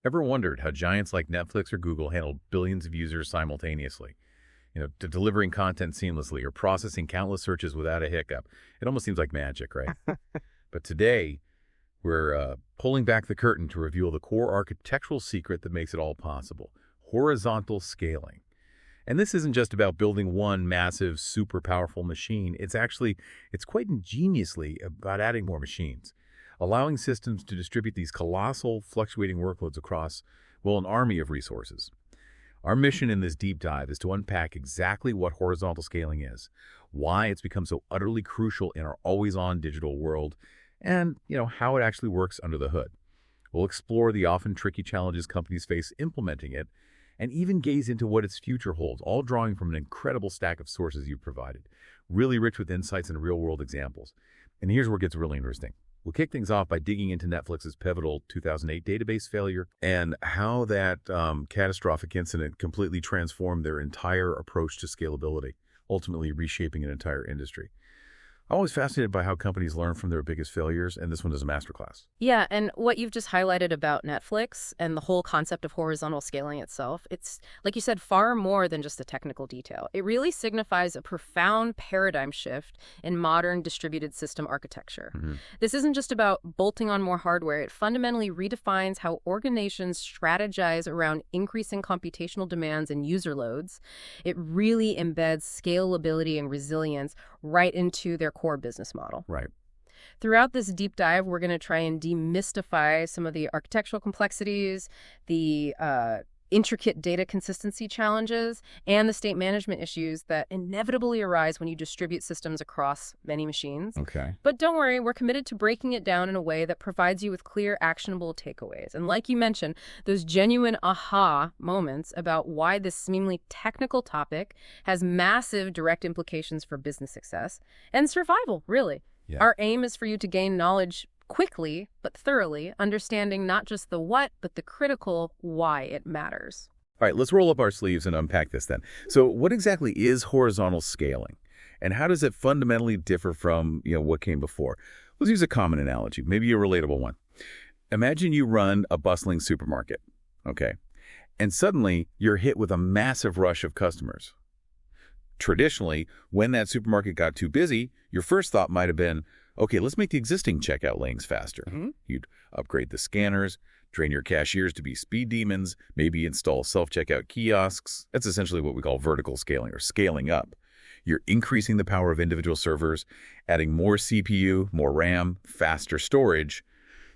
Ever wondered how giants like Netflix or Google handle billions of users simultaneously? Delivering content seamlessly or processing countless searches without a hiccup. It almost seems like magic, right? But today, we're pulling back the curtain to reveal the core architectural secret that makes it all possible: horizontal scaling. And this isn't just about building one massive, super powerful machine. It's quite ingeniously about adding more machines, allowing systems to distribute these colossal, fluctuating workloads across, well, an army of resources. Our mission in this deep dive is to unpack exactly what horizontal scaling is, why it's become so utterly crucial in our always-on digital world, and, how it actually works under the hood. We'll explore the often tricky challenges companies face implementing it, and even gaze into what its future holds, all drawing from an incredible stack of sources you've provided, really rich with insights and real-world examples. And here's where it gets really interesting. We'll kick things off by digging into Netflix's pivotal 2008 database failure and how that catastrophic incident completely transformed their entire approach to scalability, ultimately reshaping an entire industry. I'm always fascinated by how companies learn from their biggest failures, and this one is a masterclass. Yeah, and what you've just highlighted about Netflix and the whole concept of horizontal scaling itself, it's, like you said, far more than just a technical detail. It really signifies a profound paradigm shift in modern distributed system architecture. This isn't just about bolting on more hardware. It fundamentally redefines how organizations strategize around increasing computational demands and user loads. It really embeds scalability and resilience right into their core business model. Right. Throughout this deep dive, we're going to try and demystify some of the architectural complexities, the intricate data consistency challenges, and the state management issues that inevitably arise when you distribute systems across many machines. Okay. But don't worry, we're committed to breaking it down in a way that provides you with clear, actionable takeaways. And like you mentioned, those genuine aha moments about why this seemingly technical topic has massive direct implications for business success and survival, really. Yeah. Our aim is for you to gain knowledge quickly, but thoroughly, understanding not just the what, but the critical why it matters. All right, let's roll up our sleeves and unpack this then. So what exactly is horizontal scaling? And how does it fundamentally differ from, what came before? Let's use a common analogy, maybe a relatable one. Imagine you run a bustling supermarket, okay? And suddenly you're hit with a massive rush of customers. Traditionally, when that supermarket got too busy, your first thought might have been, okay, let's make the existing checkout lanes faster. You'd upgrade the scanners, train your cashiers to be speed demons, maybe install self-checkout kiosks. That's essentially what we call vertical scaling or scaling up. You're increasing the power of individual servers, adding more CPU, more RAM, faster storage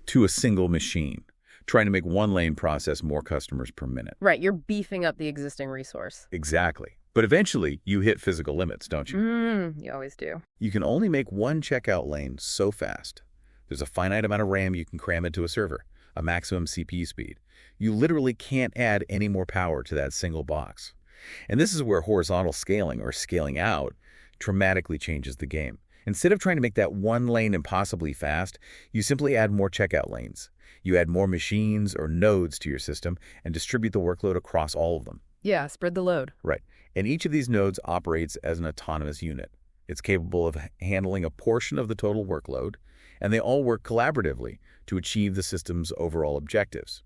to a single machine, trying to make one lane process more customers per minute. Right, you're beefing up the existing resource. Exactly. But eventually, you hit physical limits, don't you? You always do. You can only make one checkout lane so fast. There's a finite amount of RAM you can cram into a server, a maximum CPU speed. You literally can't add any more power to that single box. And this is where horizontal scaling, or scaling out, dramatically changes the game. Instead of trying to make that one lane impossibly fast, you simply add more checkout lanes. You add more machines or nodes to your system and distribute the workload across all of them. Yeah, spread the load. Right. And each of these nodes operates as an autonomous unit. It's capable of handling a portion of the total workload, and they all work collaboratively to achieve the system's overall objectives.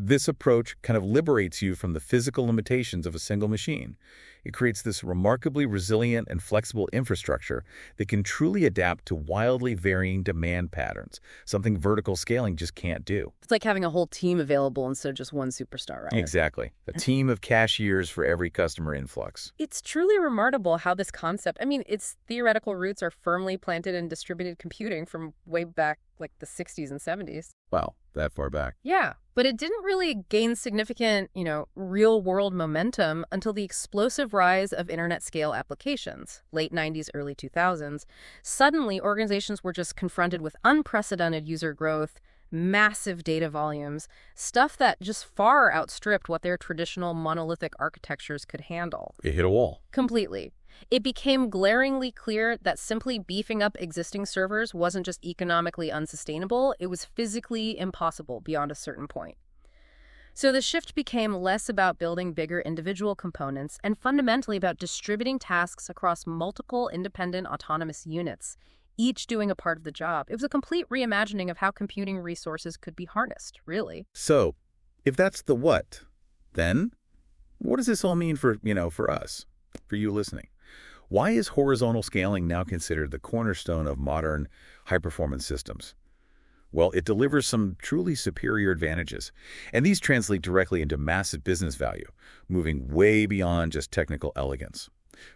This approach kind of liberates you from the physical limitations of a single machine. It creates this remarkably resilient and flexible infrastructure that can truly adapt to wildly varying demand patterns, something vertical scaling just can't do. It's like having a whole team available instead of just one superstar, right? Exactly. A team of cashiers for every customer influx. It's truly remarkable how this concept, its theoretical roots are firmly planted in distributed computing from way back like the 60s and 70s. Wow, that far back. Yeah, but it didn't really gain significant, real-world momentum until the explosive rise of internet-scale applications, late 90s, early 2000s. Suddenly, organizations were just confronted with unprecedented user growth, massive data volumes, stuff that just far outstripped what their traditional monolithic architectures could handle. It hit a wall. Completely. It became glaringly clear that simply beefing up existing servers wasn't just economically unsustainable, it was physically impossible beyond a certain point. So the shift became less about building bigger individual components and fundamentally about distributing tasks across multiple independent autonomous units, each doing a part of the job. It was a complete reimagining of how computing resources could be harnessed, really. So, If that's the what, then what does this all mean for, for us, for you listening? Why is horizontal scaling now considered the cornerstone of modern high-performance systems? Well, it delivers some truly superior advantages, and these translate directly into massive business value, moving way beyond just technical elegance.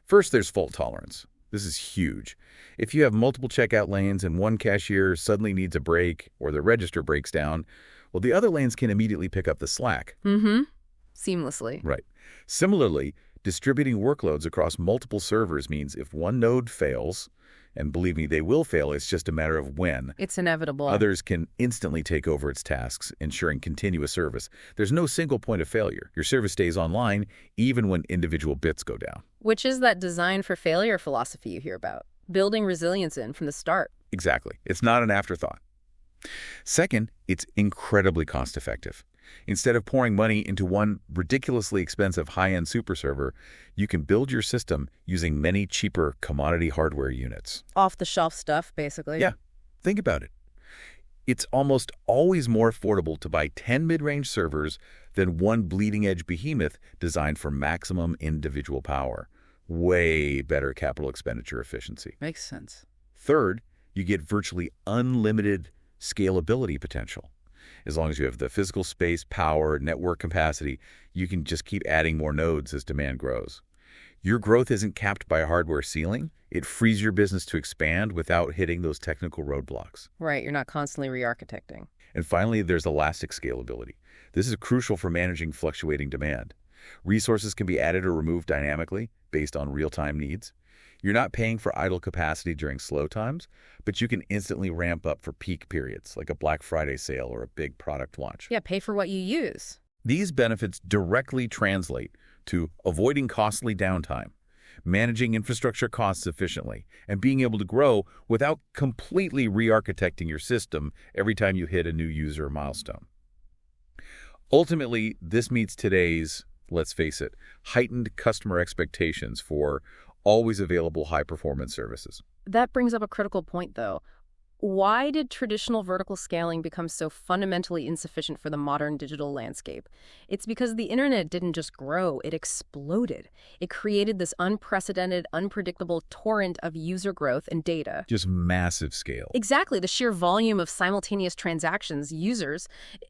First, there's fault tolerance. This is huge. If you have multiple checkout lanes and one cashier suddenly needs a break or the register breaks down, well, the other lanes can immediately pick up the slack. Mm-hmm. Seamlessly. Right. Similarly, distributing workloads across multiple servers means if one node fails, and believe me, they will fail, it's just a matter of when, It's inevitable. others can instantly take over its tasks, ensuring continuous service. There's no single point of failure. Your service stays online even when individual bits go down. Which is that design for failure philosophy you hear about, building resilience in from the start. Exactly. It's not an afterthought. Second, it's incredibly cost-effective. Instead of pouring money into one ridiculously expensive high-end super server, you can build your system using many cheaper commodity hardware units. Off-the-shelf stuff, basically. Yeah, think about it. It's almost always more affordable to buy 10 mid-range servers than one bleeding-edge behemoth designed for maximum individual power. Way better capital expenditure efficiency. Makes sense. Third, you get virtually unlimited scalability potential. As long as you have the physical space, power, network capacity, you can just keep adding more nodes as demand grows. Your growth isn't capped by a hardware ceiling. It frees your business to expand without hitting those technical roadblocks. Right, you're not constantly re-architecting. And finally, there's elastic scalability. This is crucial for managing fluctuating demand. Resources can be added or removed dynamically based on real-time needs. You're not paying for idle capacity during slow times, but you can instantly ramp up for peak periods, like a Black Friday sale or a big product launch. Yeah, pay for what you use. These benefits directly translate to avoiding costly downtime, managing infrastructure costs efficiently, and being able to grow without completely re-architecting your system every time you hit a new user milestone. Ultimately, this meets today's, let's face it, heightened customer expectations for always available high-performance services. That brings up a critical point, though. Why did traditional vertical scaling become so fundamentally insufficient for the modern digital landscape? It's because the internet didn't just grow, it exploded. It created this unprecedented, unpredictable torrent of user growth and data. Just massive scale. Exactly, the sheer volume of simultaneous transactions, users,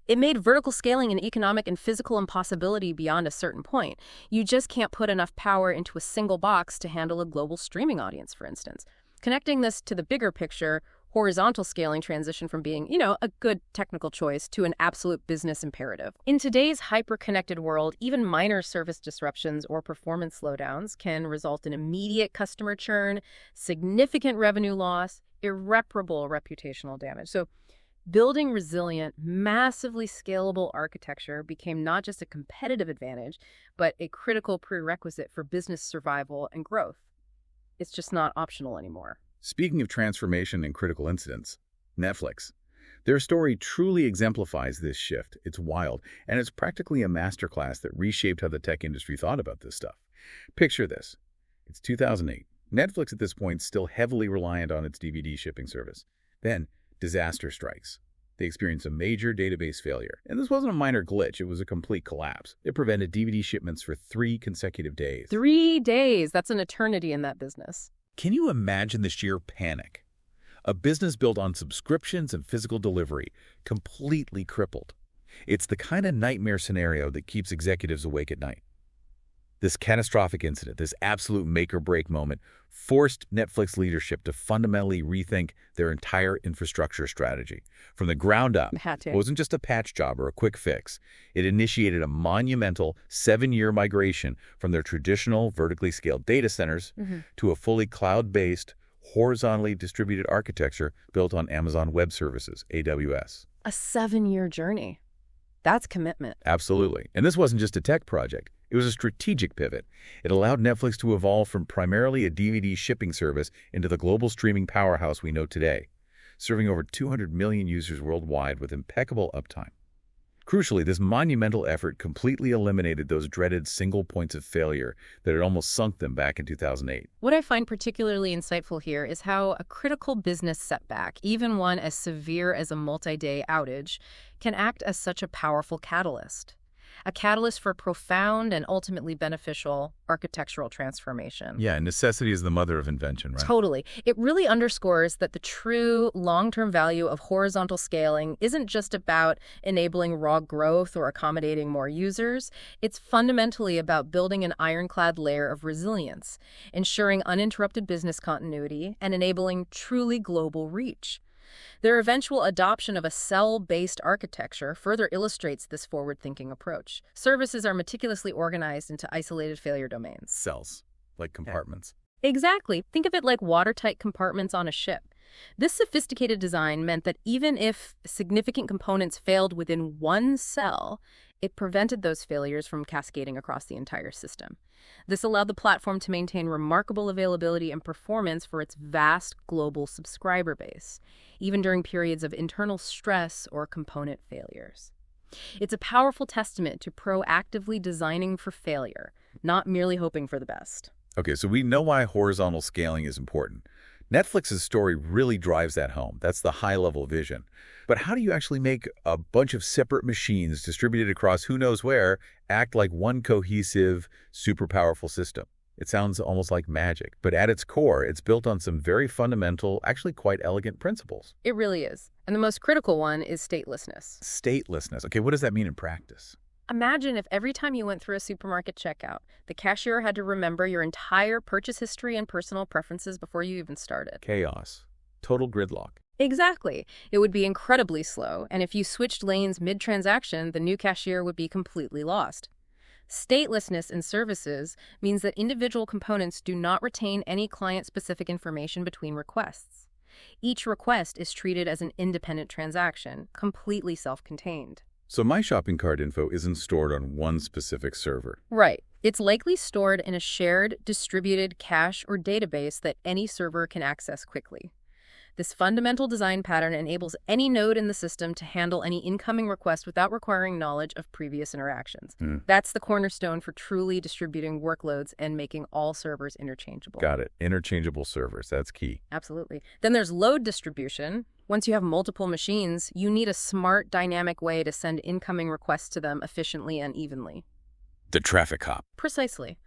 it made vertical scaling an economic and physical impossibility beyond a certain point. You just can't put enough power into a single box to handle a global streaming audience, for instance. Connecting this to the bigger picture, horizontal scaling transition from being, a good technical choice to an absolute business imperative. In today's hyper-connected world, even minor service disruptions or performance slowdowns can result in immediate customer churn, significant revenue loss, irreparable reputational damage. So building resilient, massively scalable architecture became not just a competitive advantage, but a critical prerequisite for business survival and growth. It's just not optional anymore. Speaking of transformation and critical incidents, Netflix. Their story truly exemplifies this shift. It's wild, and it's practically a masterclass that reshaped how the tech industry thought about this stuff. Picture this. It's 2008. Netflix at this point is still heavily reliant on its DVD shipping service. Then, disaster strikes. They experienced a major database failure. And this wasn't a minor glitch, it was a complete collapse. It prevented DVD shipments for 3 consecutive days. 3 days! That's an eternity in that business. Can you imagine the sheer panic? A business built on subscriptions and physical delivery, completely crippled. It's the kind of nightmare scenario that keeps executives awake at night. This catastrophic incident, this absolute make-or-break moment, forced Netflix leadership to fundamentally rethink their entire infrastructure strategy. From the ground up, it wasn't just a patch job or a quick fix. It initiated a monumental 7-year migration from their traditional vertically scaled data centers to a fully cloud-based, horizontally distributed architecture built on Amazon Web Services, AWS. A 7-year journey. That's commitment. Absolutely. And this wasn't just a tech project. It was a strategic pivot. It allowed Netflix to evolve from primarily a DVD shipping service into the global streaming powerhouse we know today, serving over 200 million users worldwide with impeccable uptime. Crucially, this monumental effort completely eliminated those dreaded single points of failure that had almost sunk them back in 2008. What I find particularly insightful here is how a critical business setback, even one as severe as a multi-day outage, can act as such a powerful catalyst. A catalyst for profound and ultimately beneficial architectural transformation. Yeah, necessity is the mother of invention, right? Totally. It really underscores that the true long-term value of horizontal scaling isn't just about enabling raw growth or accommodating more users. It's fundamentally about building an ironclad layer of resilience, ensuring uninterrupted business continuity, and enabling truly global reach. Their eventual adoption of a cell-based architecture further illustrates this forward-thinking approach. Services are meticulously organized into isolated failure domains. Cells, like compartments. Exactly. Think of it like watertight compartments on a ship. This sophisticated design meant that even if significant components failed within one cell, it prevented those failures from cascading across the entire system. This allowed the platform to maintain remarkable availability and performance for its vast global subscriber base, even during periods of internal stress or component failures. It's a powerful testament to proactively designing for failure, not merely hoping for the best. Okay, so we know why horizontal scaling is important. Netflix's story really drives that home. That's the high-level vision. But how do you actually make a bunch of separate machines distributed across who knows where act like one cohesive, super powerful system? It sounds almost like magic, but at its core, it's built on some very fundamental, actually quite elegant principles. It really is. And the most critical one is statelessness. Statelessness. Okay, what does that mean in practice? Imagine if every time you went through a supermarket checkout, the cashier had to remember your entire purchase history and personal preferences before you even started. Chaos. Total gridlock. Exactly. It would be incredibly slow, and if you switched lanes mid-transaction, the new cashier would be completely lost. Statelessness in services means that individual components do not retain any client-specific information between requests. Each request is treated as an independent transaction, completely self-contained. So my shopping cart info isn't stored on one specific server. Right. It's likely stored in a shared, distributed cache or database that any server can access quickly. This fundamental design pattern enables any node in the system to handle any incoming request without requiring knowledge of previous interactions. That's the cornerstone for truly distributing workloads and making all servers interchangeable. Got it. Interchangeable servers. That's key. Absolutely. Then there's load distribution. Once you have multiple machines, you need a smart, dynamic way to send incoming requests to them efficiently and evenly. The traffic cop. Precisely.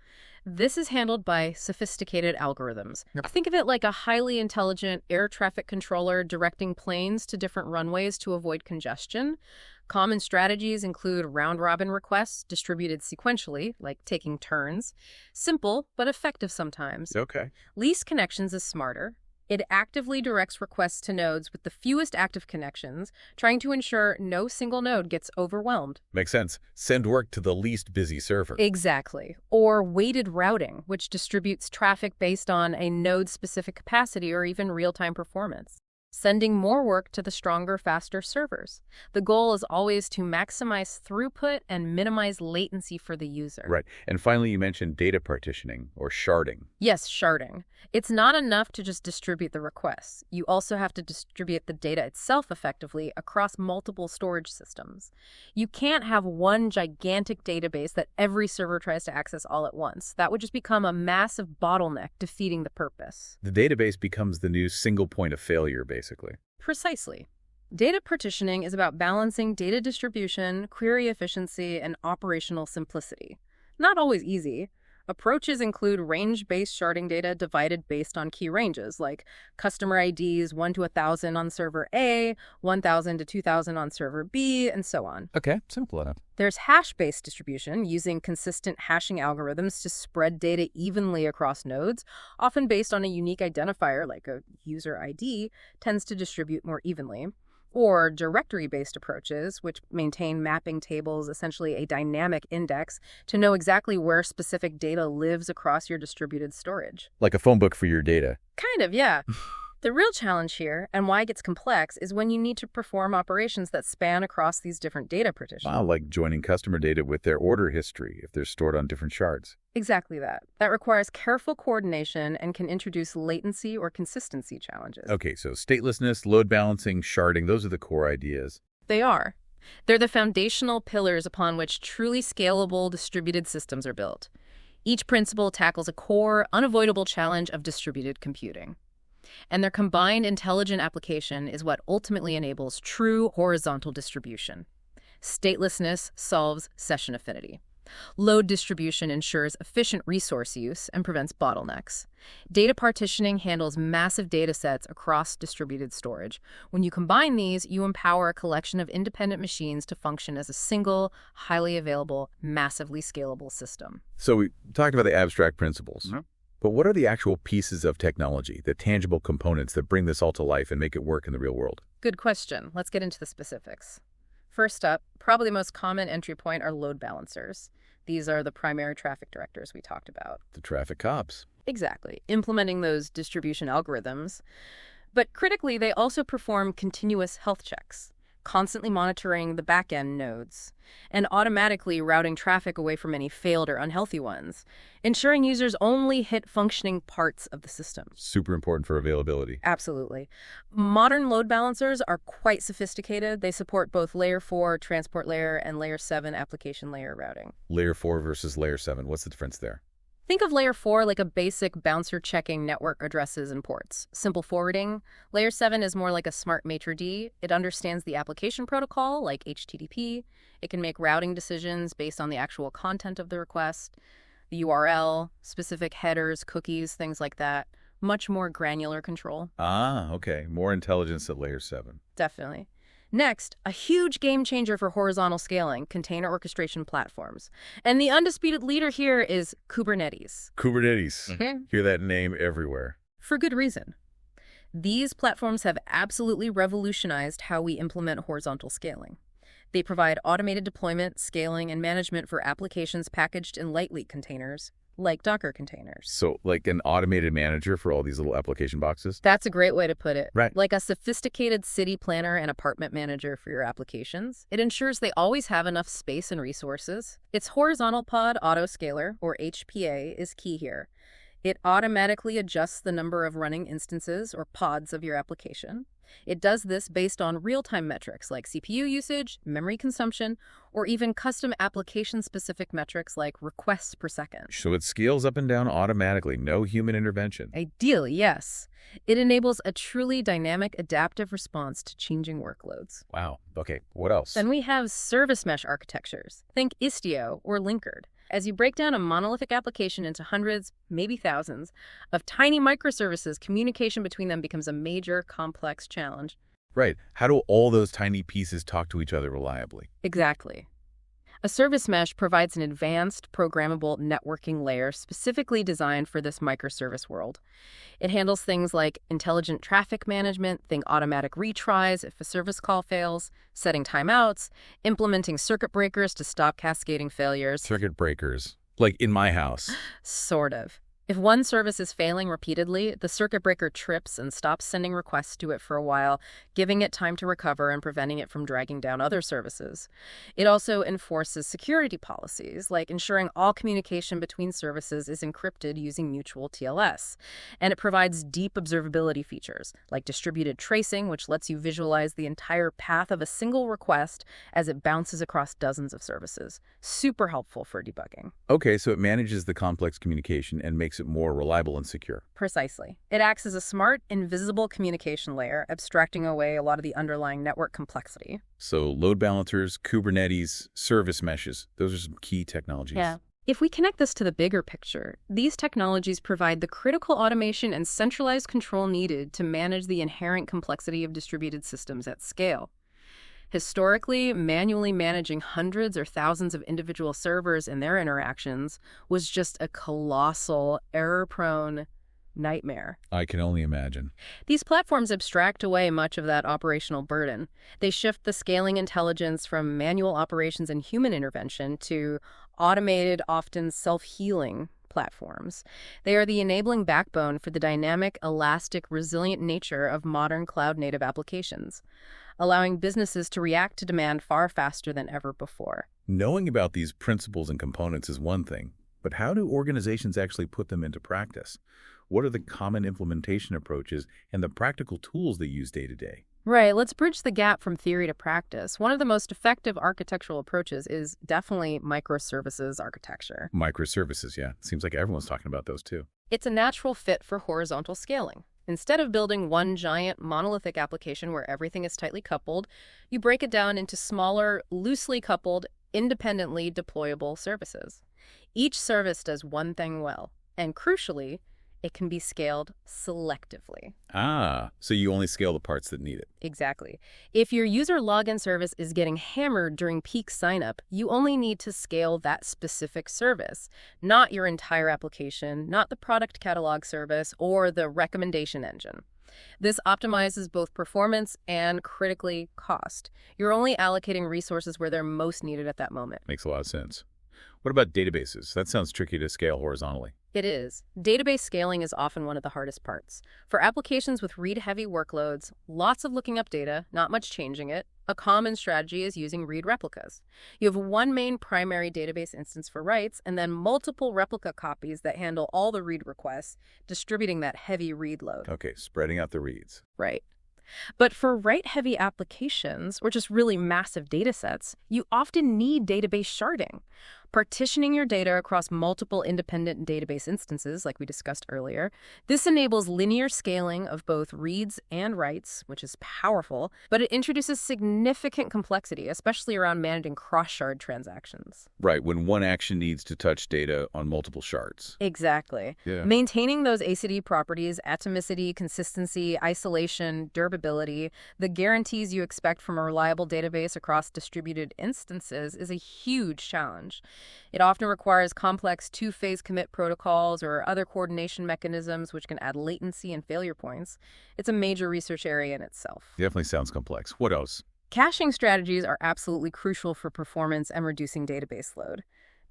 This is handled by sophisticated algorithms. Think of it like a highly intelligent air traffic controller directing planes to different runways to avoid congestion. Common strategies include round-robin requests distributed sequentially, like taking turns. Simple, but effective sometimes. Okay. Least connections is smarter. It actively directs requests to nodes with the fewest active connections, trying to ensure no single node gets overwhelmed. Makes sense. Send work to the least busy server. Exactly. Or weighted routing, which distributes traffic based on a node-specific capacity or even real-time performance, sending more work to the stronger, faster servers. The goal is always to maximize throughput and minimize latency for the user. Right. And finally, you mentioned data partitioning or sharding. Yes, sharding. It's not enough to just distribute the requests. You also have to distribute the data itself effectively across multiple storage systems. You can't have one gigantic database that every server tries to access all at once. That would just become a massive bottleneck, defeating the purpose. The database becomes the new single point of failure, basically. Precisely. Data partitioning is about balancing data distribution, query efficiency, and operational simplicity. Not always easy. Approaches include range-based sharding data divided based on key ranges, like customer IDs 1 to 1,000 on server A, 1,000 to 2,000 on server B, and so on. Okay, simple enough. There's hash-based distribution, using consistent hashing algorithms to spread data evenly across nodes, often based on a unique identifier, like a user ID, tends to distribute more evenly. Or directory-based approaches, which maintain mapping tables, essentially a dynamic index, to know exactly where specific data lives across your distributed storage. Like a phone book for your data. Kind of, yeah. The real challenge here, and why it gets complex, is when you need to perform operations that span across these different data partitions. Wow, like joining customer data with their order history if they're stored on different shards. Exactly that. That requires careful coordination and can introduce latency or consistency challenges. Okay, so statelessness, load balancing, sharding, those are the core ideas. They are. They're the foundational pillars upon which truly scalable distributed systems are built. Each principle tackles a core, unavoidable challenge of distributed computing. And their combined intelligent application is what ultimately enables true horizontal distribution. Statelessness solves session affinity. Load distribution ensures efficient resource use and prevents bottlenecks. Data partitioning handles massive data sets across distributed storage. When you combine these, you empower a collection of independent machines to function as a single, highly available, massively scalable system. So we talked about the abstract principles. Mhm. But what are the actual pieces of technology, the tangible components that bring this all to life and make it work in the real world? Good question. Let's get into the specifics. First up, probably the most common entry point are load balancers. These are the primary traffic directors we talked about. The traffic cops. Exactly, implementing those distribution algorithms. But critically, they also perform continuous health checks, constantly monitoring the back-end nodes, and automatically routing traffic away from any failed or unhealthy ones, ensuring users only hit functioning parts of the system. Super important for availability. Absolutely. Modern load balancers are quite sophisticated. They support both Layer 4 transport layer and Layer 7 application layer routing. Layer 4 versus Layer 7. What's the difference there? Think of Layer 4 like a basic bouncer checking network addresses and ports. Simple forwarding. Layer 7 is more like a smart maitre d'. It understands the application protocol, like HTTP. It can make routing decisions based on the actual content of the request, the URL, specific headers, cookies, things like that. Much more granular control. Ah, okay. More intelligence at Layer 7. Definitely. Next, a huge game changer for horizontal scaling, container orchestration platforms. And the undisputed leader here is Kubernetes. Kubernetes. Mhm. Hear that name everywhere. For good reason. These platforms have absolutely revolutionized how we implement horizontal scaling. They provide automated deployment, scaling, and management for applications packaged in lightweight containers, like Docker containers. So like an automated manager for all these little application boxes? That's a great way to put it. Right. Like a sophisticated city planner and apartment manager for your applications. It ensures they always have enough space and resources. Its horizontal pod autoscaler, or HPA, is key here. It automatically adjusts the number of running instances or pods of your application. It does this based on real-time metrics like CPU usage, memory consumption, or even custom application-specific metrics like requests per second. So it scales up and down automatically, no human intervention. Ideally, yes. It enables a truly dynamic, adaptive response to changing workloads. Wow. Okay, what else? Then we have service mesh architectures. Think Istio or Linkerd. As you break down a monolithic application into hundreds, maybe thousands, of tiny microservices, communication between them becomes a major, complex challenge. Right. How do all those tiny pieces talk to each other reliably? Exactly. A service mesh provides an advanced, programmable networking layer specifically designed for this microservice world. It handles things like intelligent traffic management, think automatic retries if a service call fails, setting timeouts, implementing circuit breakers to stop cascading failures. Circuit breakers. Like in my house. Sort of. If one service is failing repeatedly, the circuit breaker trips and stops sending requests to it for a while, giving it time to recover and preventing it from dragging down other services. It also enforces security policies, like ensuring all communication between services is encrypted using mutual TLS. And it provides deep observability features, like distributed tracing, which lets you visualize the entire path of a single request as it bounces across dozens of services. Super helpful for debugging. Okay, so it manages the complex communication and makes it more reliable and secure. Precisely. It acts as a smart, invisible communication layer, abstracting away a lot of the underlying network complexity. So load balancers, Kubernetes, service meshes, those are some key technologies. Yeah. If we connect this to the bigger picture, these technologies provide the critical automation and centralized control needed to manage the inherent complexity of distributed systems at scale. Historically, manually managing hundreds or thousands of individual servers and their interactions was just a colossal, error-prone nightmare. I can only imagine. These platforms abstract away much of that operational burden. They shift the scaling intelligence from manual operations and human intervention to automated, often self-healing platforms. They are the enabling backbone for the dynamic, elastic, resilient nature of modern cloud-native applications, allowing businesses to react to demand far faster than ever before. Knowing about these principles and components is one thing, but how do organizations actually put them into practice? What are the common implementation approaches and the practical tools they use day to day? Right, let's bridge the gap from theory to practice. One of the most effective architectural approaches is definitely microservices architecture. Microservices, yeah. Seems like everyone's talking about those too. It's a natural fit for horizontal scaling. Instead of building one giant monolithic application where everything is tightly coupled, you break it down into smaller, loosely coupled, independently deployable services. Each service does one thing well, and crucially, it can be scaled selectively. Ah, so you only scale the parts that need it. Exactly. If your user login service is getting hammered during peak signup, you only need to scale that specific service, not your entire application, not the product catalog service, or the recommendation engine. This optimizes both performance and, critically, cost. You're only allocating resources where they're most needed at that moment. Makes a lot of sense. What about databases? That sounds tricky to scale horizontally. It is. Database scaling is often one of the hardest parts. For applications with read-heavy workloads, lots of looking up data, not much changing it, a common strategy is using read replicas. You have one main primary database instance for writes, and then multiple replica copies that handle all the read requests, distributing that heavy read load. Okay, spreading out the reads. Right. But for write-heavy applications, or just really massive data sets, you often need database sharding. Partitioning your data across multiple independent database instances, like we discussed earlier, this enables linear scaling of both reads and writes, which is powerful, but it introduces significant complexity, especially around managing cross-shard transactions. Right, when one action needs to touch data on multiple shards. Exactly. Yeah. Maintaining those ACD properties, atomicity, consistency, isolation, durability, the guarantees you expect from a reliable database across distributed instances is a huge challenge. It often requires complex two-phase commit protocols or other coordination mechanisms which can add latency and failure points. It's a major research area in itself. Definitely sounds complex. What else? Caching strategies are absolutely crucial for performance and reducing database load.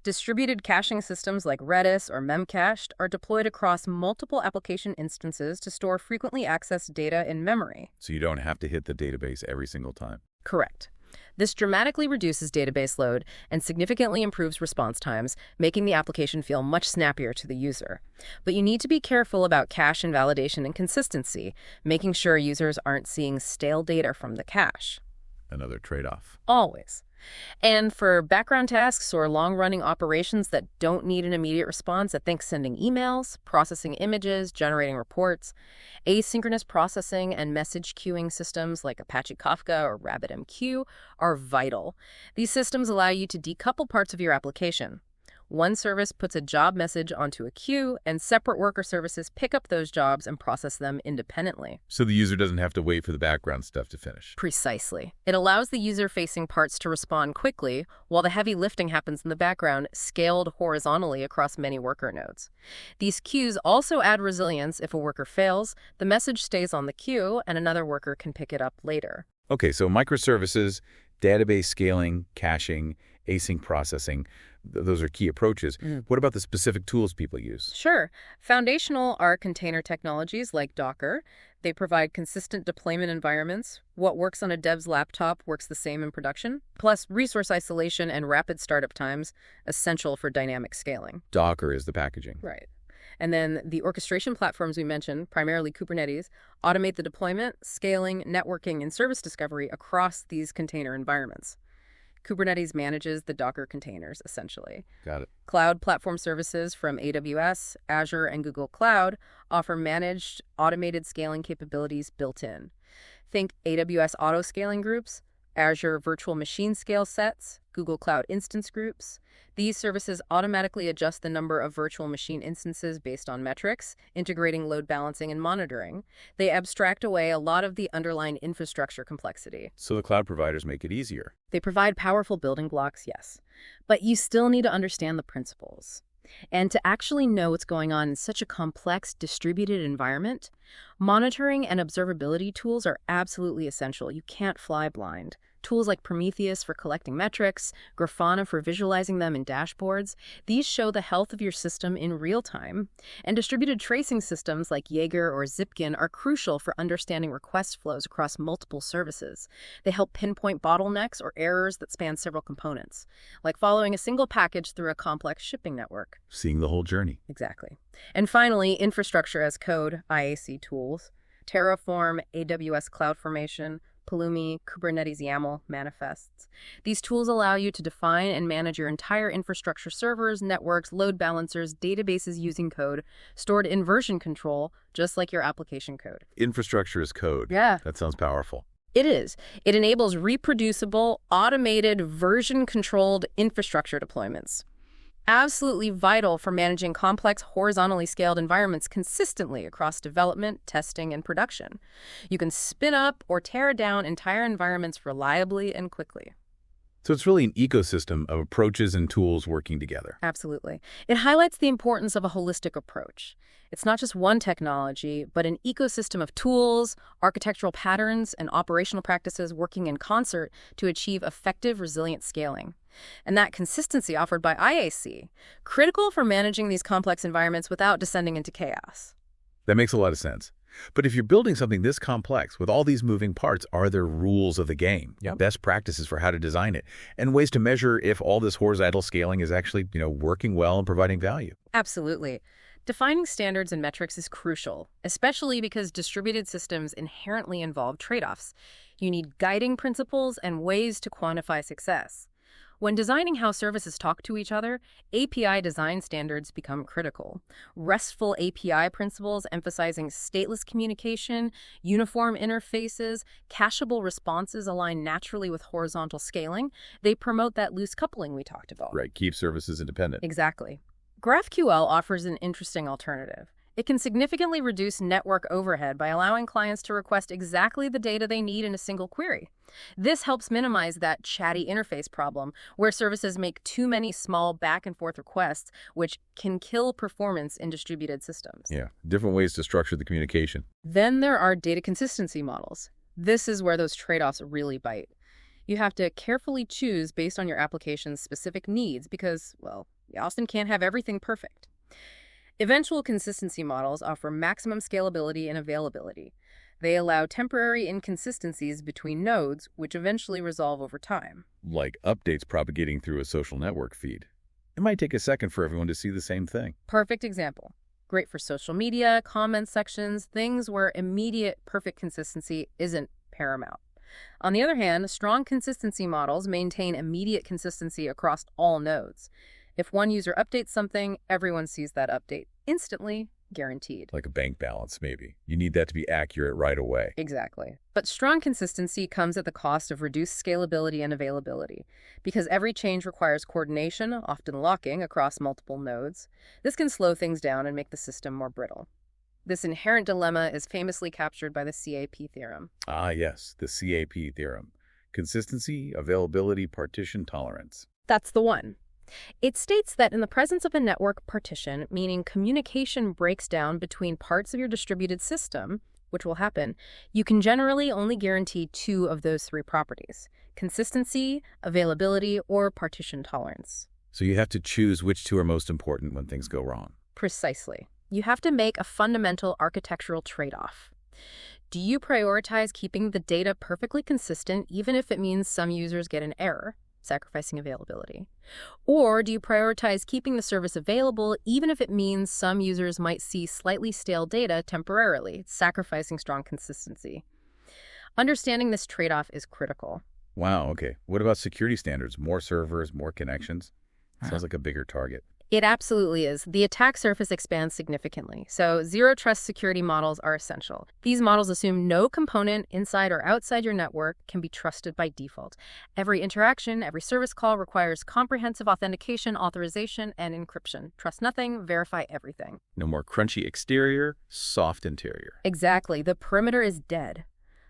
Distributed caching systems like Redis or Memcached are deployed across multiple application instances to store frequently accessed data in memory. So you don't have to hit the database every single time. Correct. This dramatically reduces database load and significantly improves response times, making the application feel much snappier to the user. But you need to be careful about cache invalidation and consistency, making sure users aren't seeing stale data from the cache. Another trade-off. Always. And for background tasks or long-running operations that don't need an immediate response, I think sending emails, processing images, generating reports, asynchronous processing and message queuing systems like Apache Kafka or RabbitMQ are vital. These systems allow you to decouple parts of your application. One service puts a job message onto a queue, and separate worker services pick up those jobs and process them independently. So the user doesn't have to wait for the background stuff to finish. Precisely. It allows the user-facing parts to respond quickly, while the heavy lifting happens in the background, scaled horizontally across many worker nodes. These queues also add resilience. If a worker fails, the message stays on the queue, and another worker can pick it up later. Okay, so microservices, database scaling, caching, async processing, those are key approaches. What about the specific tools people use? Sure. Foundational are container technologies like Docker. They provide consistent deployment environments. What works on a dev's laptop works the same in production. Plus, resource isolation and rapid startup times, essential for dynamic scaling. Docker is the packaging. Right. And then the orchestration platforms we mentioned, primarily Kubernetes, automate the deployment, scaling, networking, and service discovery across these container environments. Kubernetes manages the Docker containers, essentially. Got it. Cloud platform services from AWS, Azure, and Google Cloud offer managed, automated scaling capabilities built in. Think AWS auto-scaling groups, Azure virtual machine scale sets, Google Cloud instance groups. These services automatically adjust the number of virtual machine instances based on metrics, integrating load balancing and monitoring. They abstract away a lot of the underlying infrastructure complexity. So the cloud providers make it easier. They provide powerful building blocks, yes. But you still need to understand the principles. And to actually know what's going on in such a complex, distributed environment, monitoring and observability tools are absolutely essential. You can't fly blind. Tools like Prometheus for collecting metrics, Grafana for visualizing them in dashboards, these show the health of your system in real time. And distributed tracing systems like Jaeger or Zipkin are crucial for understanding request flows across multiple services. They help pinpoint bottlenecks or errors that span several components, like following a single package through a complex shipping network. Seeing the whole journey. Exactly. And finally, infrastructure as code, IAC tools. Terraform, AWS CloudFormation, Pulumi, Kubernetes YAML manifests. These tools allow you to define and manage your entire infrastructure: servers, networks, load balancers, databases using code, stored in version control, just like your application code. Infrastructure as code. Yeah. That sounds powerful. It is. It enables reproducible, automated, version-controlled infrastructure deployments. Absolutely vital for managing complex, horizontally scaled environments consistently across development, testing, and production. You can spin up or tear down entire environments reliably and quickly. So it's really an ecosystem of approaches and tools working together. Absolutely. It highlights the importance of a holistic approach. It's not just one technology, but an ecosystem of tools, architectural patterns, and operational practices working in concert to achieve effective, resilient scaling. And that consistency offered by IAC, critical for managing these complex environments without descending into chaos. That makes a lot of sense. But if you're building something this complex with all these moving parts, are there rules of the game, best practices for how to design it, and ways to measure if all this horizontal scaling is actually, working well and providing value? Absolutely. Defining standards and metrics is crucial, especially because distributed systems inherently involve trade-offs. You need guiding principles and ways to quantify success. When designing how services talk to each other, API design standards become critical. RESTful API principles emphasizing stateless communication, uniform interfaces, cacheable responses align naturally with horizontal scaling. They promote that loose coupling we talked about. Right, keep services independent. Exactly. GraphQL offers an interesting alternative. It can significantly reduce network overhead by allowing clients to request exactly the data they need in a single query. This helps minimize that chatty interface problem where services make too many small back-and-forth requests, which can kill performance in distributed systems. Yeah, different ways to structure the communication. Then there are data consistency models. This is where those trade-offs really bite. You have to carefully choose based on your application's specific needs because, well, you often can't have everything perfect. Eventual consistency models offer maximum scalability and availability. They allow temporary inconsistencies between nodes, which eventually resolve over time. Like updates propagating through a social network feed. It might take a second for everyone to see the same thing. Perfect example. Great for social media, comment sections, things where immediate perfect consistency isn't paramount. On the other hand, strong consistency models maintain immediate consistency across all nodes. If one user updates something, everyone sees that update instantly, guaranteed. Like a bank balance, maybe. You need that to be accurate right away. Exactly. But strong consistency comes at the cost of reduced scalability and availability, because every change requires coordination, often locking, across multiple nodes. This can slow things down and make the system more brittle. This inherent dilemma is famously captured by the CAP theorem. Ah, yes, the CAP theorem. Consistency, availability, partition, tolerance. That's the one. It states that in the presence of a network partition, meaning communication breaks down between parts of your distributed system, which will happen, you can generally only guarantee two of those three properties: consistency, availability, or partition tolerance. So you have to choose which two are most important when things go wrong. Precisely. You have to make a fundamental architectural trade-off. Do you prioritize keeping the data perfectly consistent, even if it means some users get an error, sacrificing availability? Or do you prioritize keeping the service available even if it means some users might see slightly stale data temporarily, sacrificing strong consistency? Understanding this trade-off is critical. Wow, okay. What about security standards? More servers, more connections? Sounds like a bigger target. It absolutely is. The attack surface expands significantly, so zero-trust security models are essential. These models assume no component inside or outside your network can be trusted by default. Every interaction, every service call requires comprehensive authentication, authorization, and encryption. Trust nothing, verify everything. No more crunchy exterior, soft interior. Exactly. The perimeter is dead.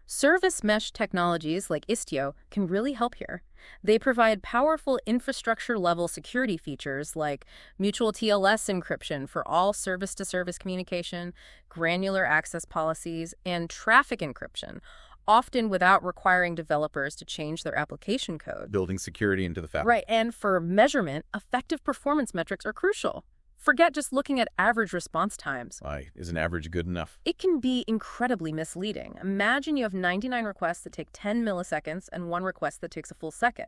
Service mesh technologies like Istio can really help here. They provide powerful infrastructure-level security features like mutual TLS encryption for all service-to-service communication, granular access policies, and traffic encryption, often without requiring developers to change their application code. Building security into the fabric. Right, and for measurement, effective performance metrics are crucial. Forget just looking at average response times. Why, isn't average good enough? It can be incredibly misleading. Imagine you have 99 requests that take 10 milliseconds and one request that takes a full second.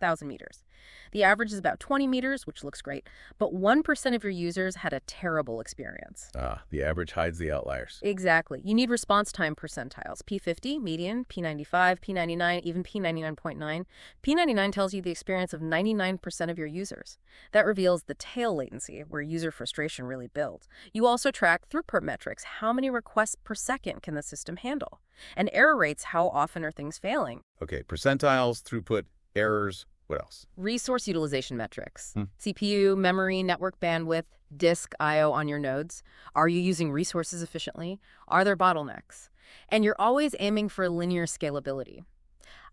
1,000 meters. The average is about 20 meters, which looks great, but 1% of your users had a terrible experience. The average hides the outliers. Exactly. You need response time percentiles. P50, median, P95, P99, even P99.9. P99 tells you the experience of 99% of your users. That reveals the tail latency, where user frustration really builds. You also track throughput metrics. How many requests per second can the system handle? And error rates, how often are things failing? Okay, percentiles, throughput, errors, what else? Resource utilization metrics. CPU, memory, network bandwidth, disk I/O on your nodes. Are you using resources efficiently? Are there bottlenecks? And you're always aiming for linear scalability.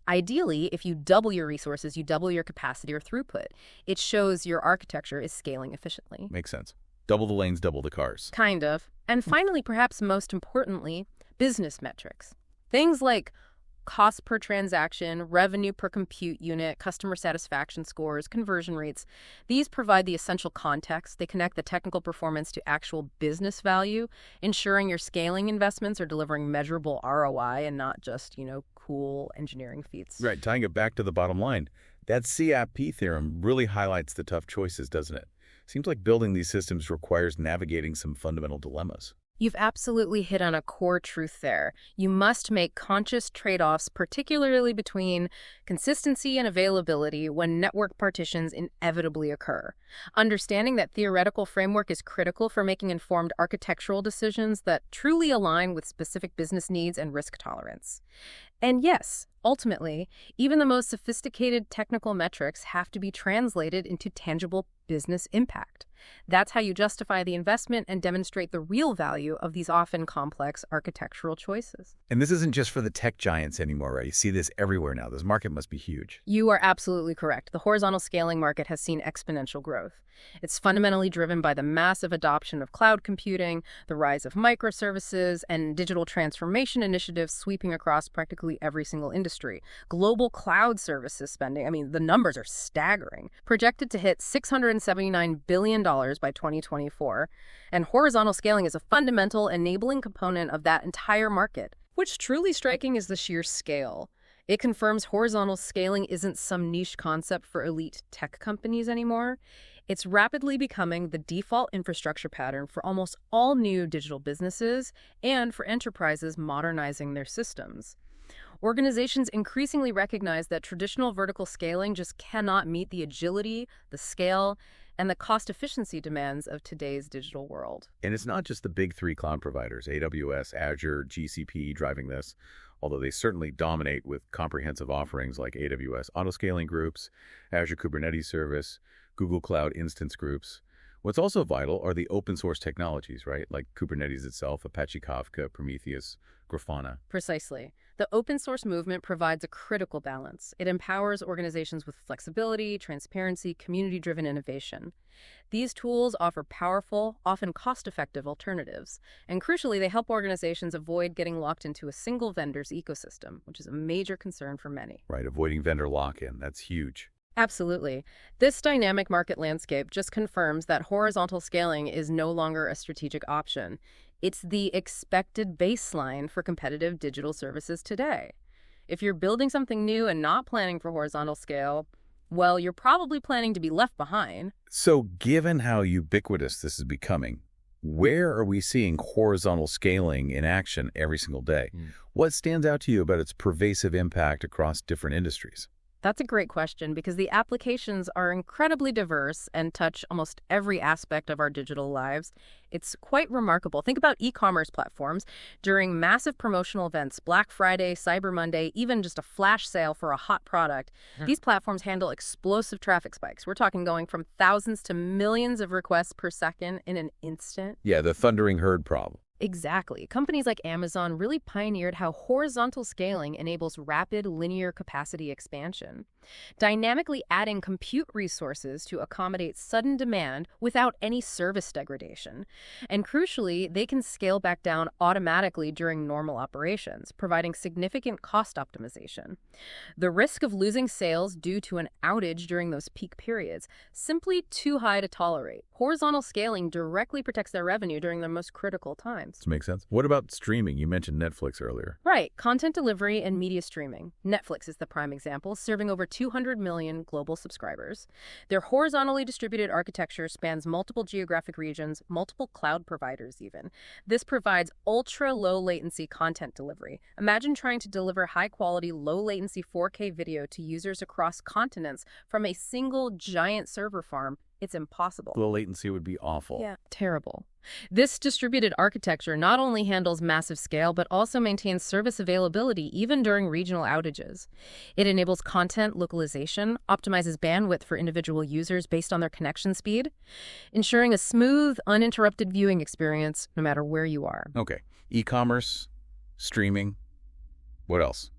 Ideally, if you double your resources, you double your capacity or throughput. It shows your architecture is scaling efficiently. Makes sense. Double the lanes, double the cars. Kind of. And finally, perhaps most importantly, business metrics. Things like cost per transaction, revenue per compute unit, customer satisfaction scores, conversion rates. These provide the essential context. They connect the technical performance to actual business value, ensuring your scaling investments are delivering measurable ROI and not just, cool engineering feats. Right, tying it back to the bottom line. That CAP theorem really highlights the tough choices, doesn't it? Seems like building these systems requires navigating some fundamental dilemmas. You've absolutely hit on a core truth there. You must make conscious trade-offs, particularly between consistency and availability when network partitions inevitably occur. Understanding that theoretical framework is critical for making informed architectural decisions that truly align with specific business needs and risk tolerance. And yes, ultimately, even the most sophisticated technical metrics have to be translated into tangible business impact. That's how you justify the investment and demonstrate the real value of these often complex architectural choices. And this isn't just for the tech giants anymore, right? You see this everywhere now. This market must be huge. You are absolutely correct. The horizontal scaling market has seen exponential growth. It's fundamentally driven by the massive adoption of cloud computing, the rise of microservices, and digital transformation initiatives sweeping across practically every single industry. Global cloud services spending, the numbers are staggering, projected to hit $679 billion by 2024. And horizontal scaling is a fundamental enabling component of that entire market. What's truly striking is the sheer scale. It confirms horizontal scaling isn't some niche concept for elite tech companies anymore. It's rapidly becoming the default infrastructure pattern for almost all new digital businesses and for enterprises modernizing their systems. Organizations increasingly recognize that traditional vertical scaling just cannot meet the agility, the scale, and the cost efficiency demands of today's digital world. And it's not just the big three cloud providers, AWS, Azure, GCP, driving this, although they certainly dominate with comprehensive offerings like AWS autoscaling groups, Azure Kubernetes Service, Google Cloud Instance Groups. What's also vital are the open source technologies, right? Like Kubernetes itself, Apache Kafka, Prometheus, Grafana. Precisely. The open source movement provides a critical balance. It empowers organizations with flexibility, transparency, community-driven innovation. These tools offer powerful, often cost-effective alternatives. And crucially, they help organizations avoid getting locked into a single vendor's ecosystem, which is a major concern for many. Right, avoiding vendor lock-in. That's huge. Absolutely. This dynamic market landscape just confirms that horizontal scaling is no longer a strategic option. It's the expected baseline for competitive digital services today. If you're building something new and not planning for horizontal scale, well, you're probably planning to be left behind. So given how ubiquitous this is becoming, where are we seeing horizontal scaling in action every single day? What stands out to you about its pervasive impact across different industries? That's a great question because the applications are incredibly diverse and touch almost every aspect of our digital lives. It's quite remarkable. Think about e-commerce platforms. During massive promotional events, Black Friday, Cyber Monday, even just a flash sale for a hot product, these platforms handle explosive traffic spikes. We're talking going from thousands to millions of requests per second in an instant. Yeah, the thundering herd problem. Exactly. Companies like Amazon really pioneered how horizontal scaling enables rapid linear capacity expansion, dynamically adding compute resources to accommodate sudden demand without any service degradation. And crucially, they can scale back down automatically during normal operations, providing significant cost optimization. The risk of losing sales due to an outage during those peak periods, simply too high to tolerate. Horizontal scaling directly protects their revenue during their most critical times. Does it make sense? What about streaming? You mentioned Netflix earlier. Right. Content delivery and media streaming. Netflix is the prime example, serving over 200 million global subscribers. Their horizontally distributed architecture spans multiple geographic regions, multiple cloud providers even. This provides ultra-low latency content delivery. Imagine trying to deliver high-quality, low-latency 4K video to users across continents from a single giant server farm. It's impossible. Low latency would be awful. Yeah, terrible. This distributed architecture not only handles massive scale, but also maintains service availability even during regional outages. It enables content localization, optimizes bandwidth for individual users based on their connection speed, ensuring a smooth, uninterrupted viewing experience no matter where you are. Okay. E-commerce, streaming, what else?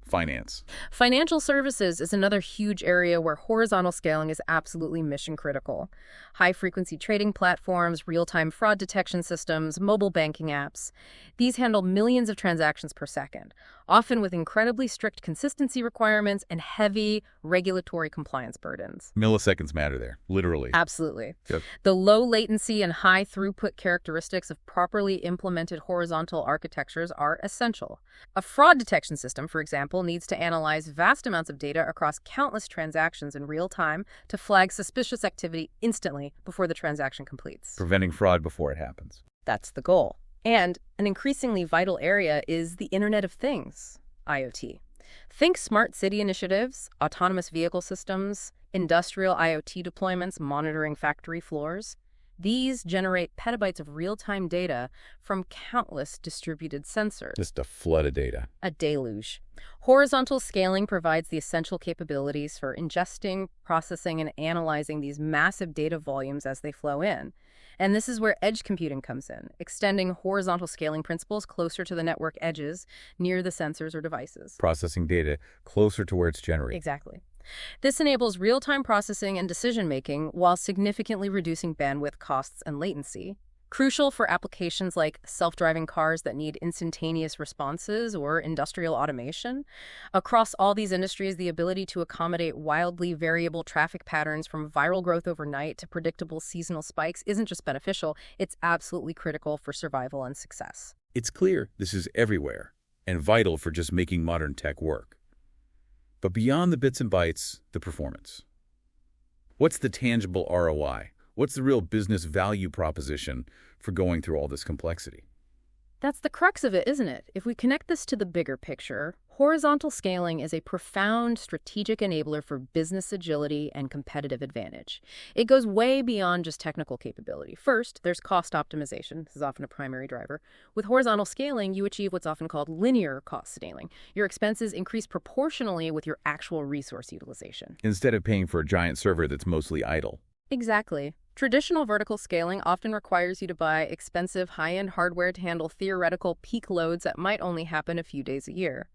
Finance. Financial services is another huge area where horizontal scaling is absolutely mission critical. High-frequency trading platforms, real-time fraud detection systems, mobile banking apps. These handle millions of transactions per second, often with incredibly strict consistency requirements and heavy regulatory compliance burdens. Milliseconds matter there, literally. Absolutely. Yep. The low latency and high throughput characteristics of properly implemented horizontal architectures are essential. A fraud detection system, for example, needs to analyze vast amounts of data across countless transactions in real time to flag suspicious activity instantly before the transaction completes. Preventing fraud before it happens. That's the goal. And an increasingly vital area is the Internet of Things, IoT. Think smart city initiatives, autonomous vehicle systems, industrial IoT deployments monitoring factory floors. These generate petabytes of real-time data from countless distributed sensors. Just a flood of data. A deluge. Horizontal scaling provides the essential capabilities for ingesting, processing, and analyzing these massive data volumes as they flow in. And this is where edge computing comes in, extending horizontal scaling principles closer to the network edges, near the sensors or devices. Processing data closer to where it's generated. Exactly. This enables real-time processing and decision-making while significantly reducing bandwidth costs and latency. Crucial for applications like self-driving cars that need instantaneous responses or industrial automation. Across all these industries, the ability to accommodate wildly variable traffic patterns from viral growth overnight to predictable seasonal spikes isn't just beneficial, it's absolutely critical for survival and success. It's clear this is everywhere and vital for just making modern tech work. But beyond the bits and bytes, the performance. What's the tangible ROI? What's the real business value proposition for going through all this complexity? That's the crux of it, isn't it? If we connect this to the bigger picture, horizontal scaling is a profound strategic enabler for business agility and competitive advantage. It goes way beyond just technical capability. First, there's cost optimization. This is often a primary driver. With horizontal scaling, you achieve what's often called linear cost scaling. Your expenses increase proportionally with your actual resource utilization. Instead of paying for a giant server that's mostly idle. Exactly. Traditional vertical scaling often requires you to buy expensive high-end hardware to handle theoretical peak loads that might only happen a few days a year.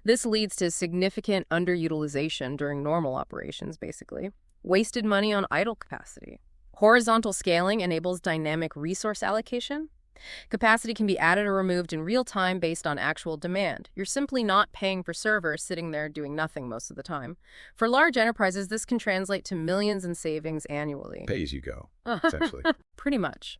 This leads to significant underutilization during normal operations, basically. Wasted money on idle capacity. Horizontal scaling enables dynamic resource allocation. Capacity can be added or removed in real time based on actual demand. You're simply not paying for servers sitting there doing nothing most of the time. For large enterprises, this can translate to millions in savings annually. Pay as you go, essentially. Pretty much.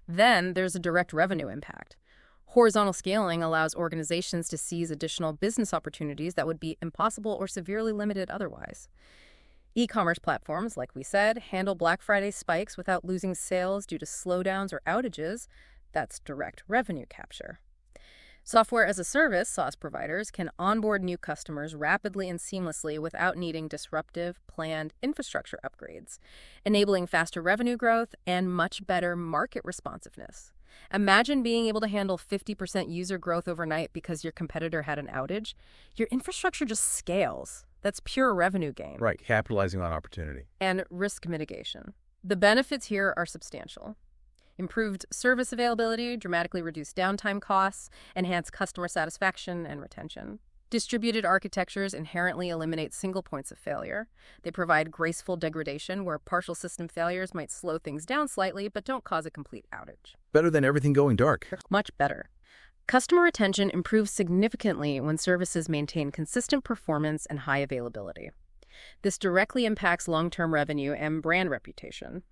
Then there's a direct revenue impact. Horizontal scaling allows organizations to seize additional business opportunities that would be impossible or severely limited otherwise. E-commerce platforms, like we said, handle Black Friday spikes without losing sales due to slowdowns or outages. That's direct revenue capture. Software as a service, SaaS providers, can onboard new customers rapidly and seamlessly without needing disruptive, planned infrastructure upgrades, enabling faster revenue growth and much better market responsiveness. Imagine being able to handle 50% user growth overnight because your competitor had an outage. Your infrastructure just scales. That's pure revenue gain. Right, capitalizing on opportunity. And risk mitigation. The benefits here are substantial. Improved service availability, dramatically reduced downtime costs, enhanced customer satisfaction and retention. Distributed architectures inherently eliminate single points of failure. They provide graceful degradation where partial system failures might slow things down slightly but don't cause a complete outage. Better than everything going dark. Much better. Customer retention improves significantly when services maintain consistent performance and high availability. This directly impacts long-term revenue and brand reputation.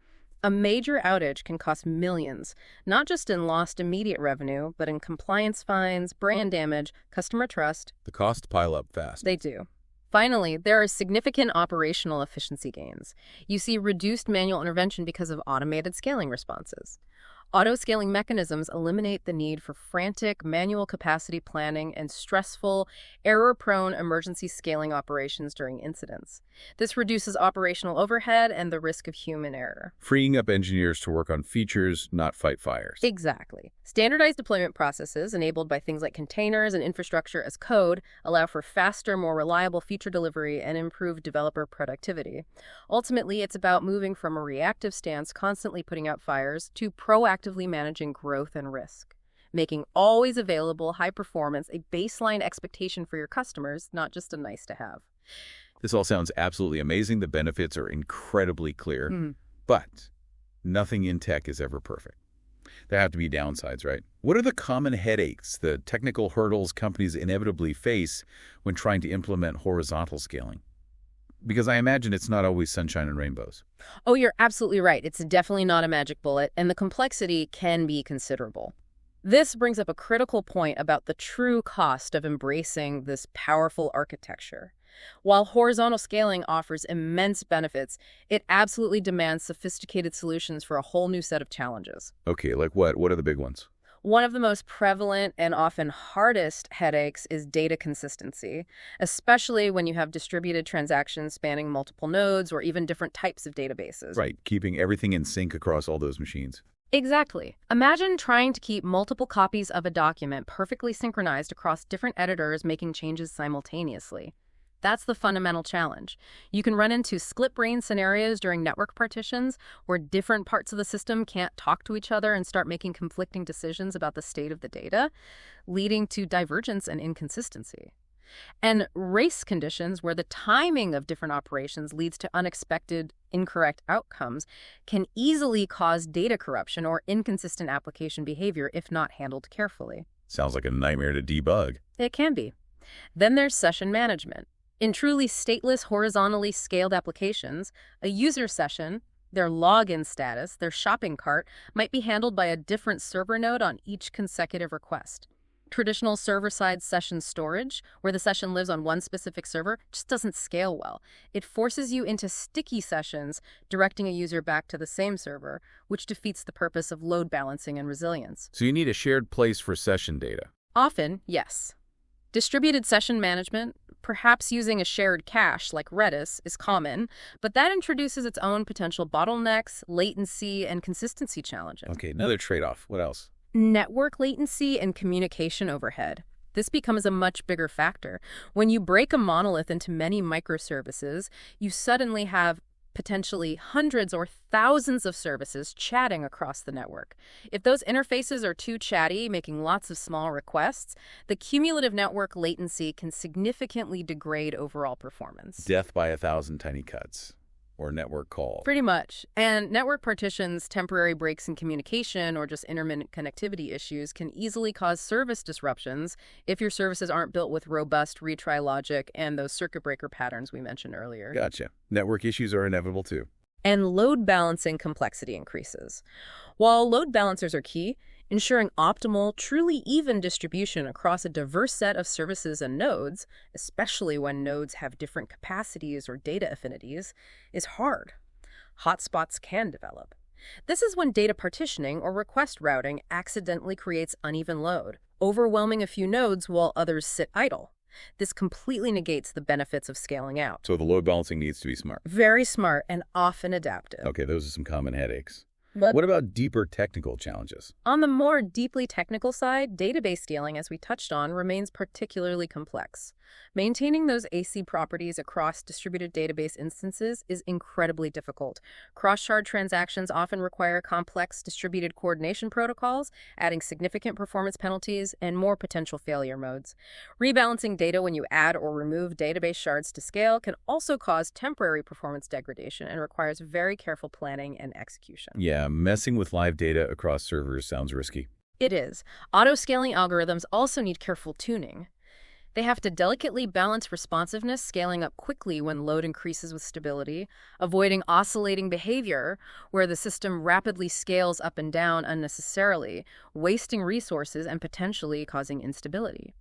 A major outage can cost millions, not just in lost immediate revenue, but in compliance fines, brand damage, customer trust. The costs pile up fast. They do. Finally, there are significant operational efficiency gains. You see reduced manual intervention because of automated scaling responses. Auto-scaling mechanisms eliminate the need for frantic manual capacity planning and stressful, error-prone emergency scaling operations during incidents. This reduces operational overhead and the risk of human error. Freeing up engineers to work on features, not fight fires. Exactly. Standardized deployment processes, enabled by things like containers and infrastructure as code, allow for faster, more reliable feature delivery and improved developer productivity. Ultimately, it's about moving from a reactive stance, constantly putting out fires, to proactively managing growth and risk, making always available high performance a baseline expectation for your customers, not just a nice to have. This all sounds absolutely amazing. The benefits are incredibly clear, but nothing in tech is ever perfect. There have to be downsides, right? What are the common headaches, the technical hurdles companies inevitably face when trying to implement horizontal scaling? Because I imagine it's not always sunshine and rainbows. Oh, you're absolutely right. It's definitely not a magic bullet, and the complexity can be considerable. This brings up a critical point about the true cost of embracing this powerful architecture. While horizontal scaling offers immense benefits, it absolutely demands sophisticated solutions for a whole new set of challenges. Okay, like what? What are the big ones? One of the most prevalent and often hardest headaches is data consistency, especially when you have distributed transactions spanning multiple nodes or even different types of databases. Right, keeping everything in sync across all those machines. Exactly. Imagine trying to keep multiple copies of a document perfectly synchronized across different editors making changes simultaneously. That's the fundamental challenge. You can run into split-brain scenarios during network partitions where different parts of the system can't talk to each other and start making conflicting decisions about the state of the data, leading to divergence and inconsistency. And race conditions where the timing of different operations leads to unexpected, incorrect outcomes can easily cause data corruption or inconsistent application behavior if not handled carefully. Sounds like a nightmare to debug. It can be. Then there's session management. In truly stateless, horizontally scaled applications, a user session, their login status, their shopping cart, might be handled by a different server node on each consecutive request. Traditional server-side session storage, where the session lives on one specific server, just doesn't scale well. It forces you into sticky sessions, directing a user back to the same server, which defeats the purpose of load balancing and resilience. So you need a shared place for session data. Often, yes. Distributed session management, perhaps using a shared cache like Redis, is common, but that introduces its own potential bottlenecks, latency, and consistency challenges. Okay, another trade-off. What else? Network latency and communication overhead. This becomes a much bigger factor. When you break a monolith into many microservices, you suddenly have potentially hundreds or thousands of services chatting across the network. If those interfaces are too chatty, making lots of small requests, the cumulative network latency can significantly degrade overall performance. Death by 1,000 tiny cuts. Or network call. Pretty much. And network partitions, temporary breaks in communication, or just intermittent connectivity issues can easily cause service disruptions if your services aren't built with robust retry logic and those circuit breaker patterns we mentioned earlier. Gotcha. Network issues are inevitable too. And load balancing complexity increases. While load balancers are key, ensuring optimal, truly even distribution across a diverse set of services and nodes, especially when nodes have different capacities or data affinities, is hard. Hotspots can develop. This is when data partitioning or request routing accidentally creates uneven load, overwhelming a few nodes while others sit idle. This completely negates the benefits of scaling out. So the load balancing needs to be smart. Very smart and often adaptive. Okay, those are some common headaches. But what about deeper technical challenges? on the more deeply technical side, database scaling, as we touched on, remains particularly complex. Maintaining those AC properties across distributed database instances is incredibly difficult. Cross-shard transactions often require complex distributed coordination protocols, adding significant performance penalties and more potential failure modes. Rebalancing data when you add or remove database shards to scale can also cause temporary performance degradation and requires very careful planning and execution. Yeah, messing with live data across servers sounds risky. It is. Auto-scaling algorithms also need careful tuning. They have to delicately balance responsiveness, scaling up quickly when load increases with stability, avoiding oscillating behavior where the system rapidly scales up and down unnecessarily, wasting resources and potentially causing instability.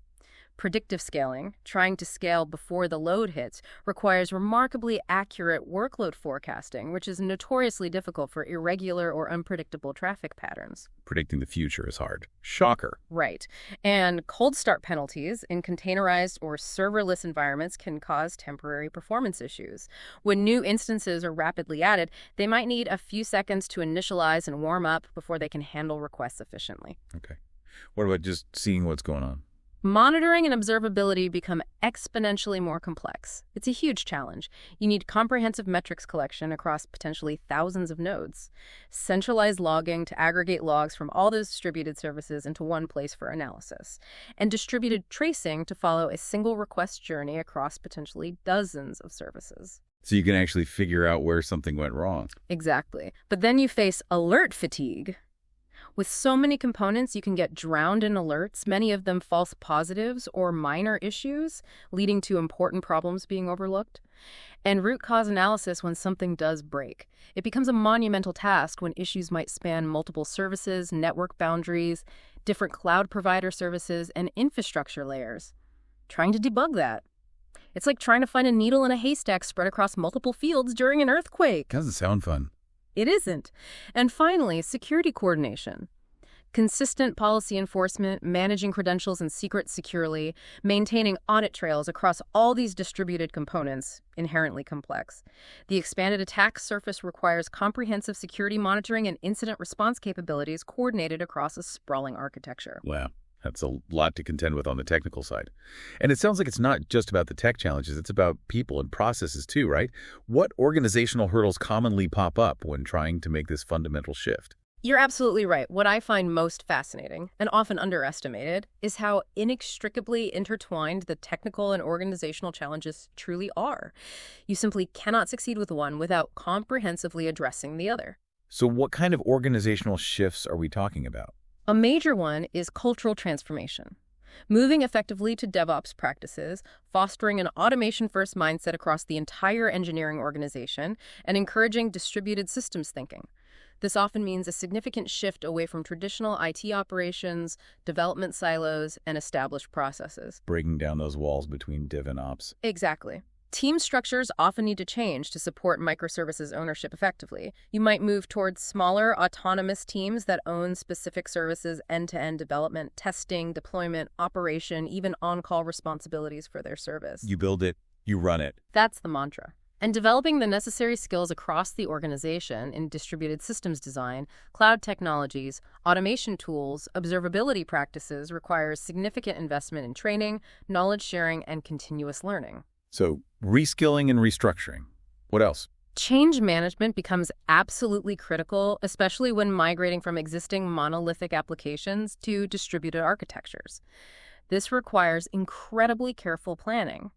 Predictive scaling, trying to scale before the load hits, requires remarkably accurate workload forecasting, which is notoriously difficult for irregular or unpredictable traffic patterns. Predicting the future is hard. Shocker. Right. And cold start penalties in containerized or serverless environments can cause temporary performance issues. When new instances are rapidly added, they might need a few seconds to initialize and warm up before they can handle requests efficiently. Okay. What about just seeing what's going on? Monitoring and observability become exponentially more complex. It's a huge challenge. You need comprehensive metrics collection across potentially thousands of nodes, centralized logging to aggregate logs from all those distributed services into one place for analysis, and distributed tracing to follow a single request journey across potentially dozens of services. So you can actually figure out where something went wrong. Exactly. But then you face alert fatigue. With so many components, you can get drowned in alerts, many of them false positives or minor issues, leading to important problems being overlooked. And root cause analysis when something does break. It becomes a monumental task when issues might span multiple services, network boundaries, different cloud provider services, and infrastructure layers. Trying to debug that. It's like trying to find a needle in a haystack spread across multiple fields during an earthquake. Doesn't sound fun. It isn't. And finally, security coordination. Consistent policy enforcement, managing credentials and secrets securely, maintaining audit trails across all these distributed components, inherently complex. The expanded attack surface requires comprehensive security monitoring and incident response capabilities coordinated across a sprawling architecture. Wow. That's a lot to contend with on the technical side. And it sounds like it's not just about the tech challenges, it's about people and processes too, right? What organizational hurdles commonly pop up when trying to make this fundamental shift? You're absolutely right. What I find most fascinating, and often underestimated, is how inextricably intertwined the technical and organizational challenges truly are. You simply cannot succeed with one without comprehensively addressing the other. So what kind of organizational shifts are we talking about? A major one is cultural transformation. Moving effectively to DevOps practices, fostering an automation-first mindset across the entire engineering organization, and encouraging distributed systems thinking. This often means a significant shift away from traditional IT operations, development silos, and established processes. Breaking down those walls between Dev and Ops. Exactly. Team structures often need to change to support microservices ownership effectively. You might move towards smaller, autonomous teams that own specific services, end-to-end development, testing, deployment, operation, even on-call responsibilities for their service. You build it, you run it. That's the mantra. And developing the necessary skills across the organization in distributed systems design, cloud technologies, automation tools, observability practices requires significant investment in training, knowledge sharing, and continuous learning. So reskilling and restructuring. What else? Change management becomes absolutely critical, especially when migrating from existing monolithic applications to distributed architectures. This requires incredibly careful planning.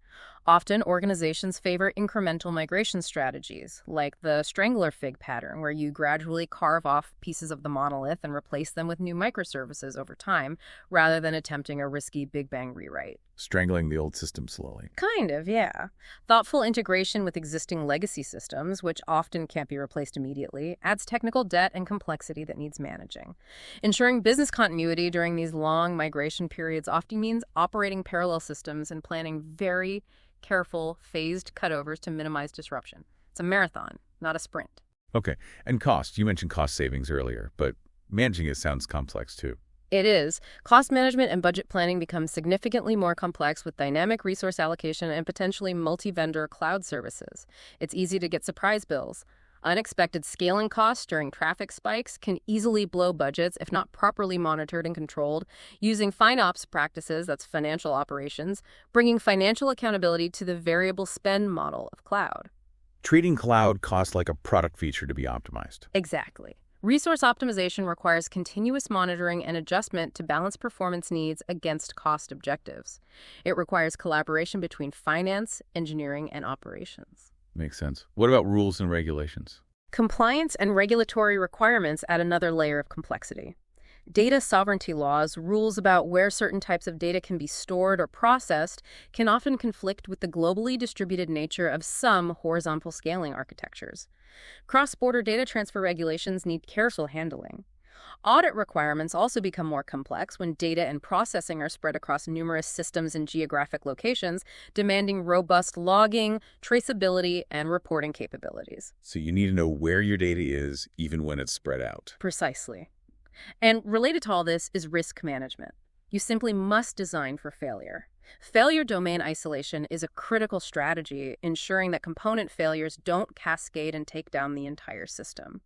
Often, organizations favor incremental migration strategies, like the strangler fig pattern, where you gradually carve off pieces of the monolith and replace them with new microservices over time, rather than attempting a risky Big Bang rewrite. Strangling the old system slowly. Kind of, yeah. Thoughtful integration with existing legacy systems, which often can't be replaced immediately, adds technical debt and complexity that needs managing. Ensuring business continuity during these long migration periods often means operating parallel systems and planning very careful, phased cutovers to minimize disruption. It's a marathon, not a sprint. Okay. And cost. You mentioned cost savings earlier, but managing it sounds complex too. It is. Cost management and budget planning become significantly more complex with dynamic resource allocation and potentially multi-vendor cloud services. It's easy to get surprise bills. Unexpected scaling costs during traffic spikes can easily blow budgets if not properly monitored and controlled. Using FinOps practices, that's financial operations, bringing financial accountability to the variable spend model of cloud. Treating cloud costs like a product feature to be optimized. Exactly. Resource optimization requires continuous monitoring and adjustment to balance performance needs against cost objectives. It requires collaboration between finance, engineering, and operations. Makes sense. What about rules and regulations? Compliance and regulatory requirements add another layer of complexity. Data sovereignty laws, rules about where certain types of data can be stored or processed, can often conflict with the globally distributed nature of some horizontal scaling architectures. Cross-border data transfer regulations need careful handling. Audit requirements also become more complex when data and processing are spread across numerous systems and geographic locations, demanding robust logging, traceability, and reporting capabilities. So you need to know where your data is, even when it's spread out. Precisely. And related to all this is risk management. You simply must design for failure. Failure domain isolation is a critical strategy, ensuring that component failures don't cascade and take down the entire system.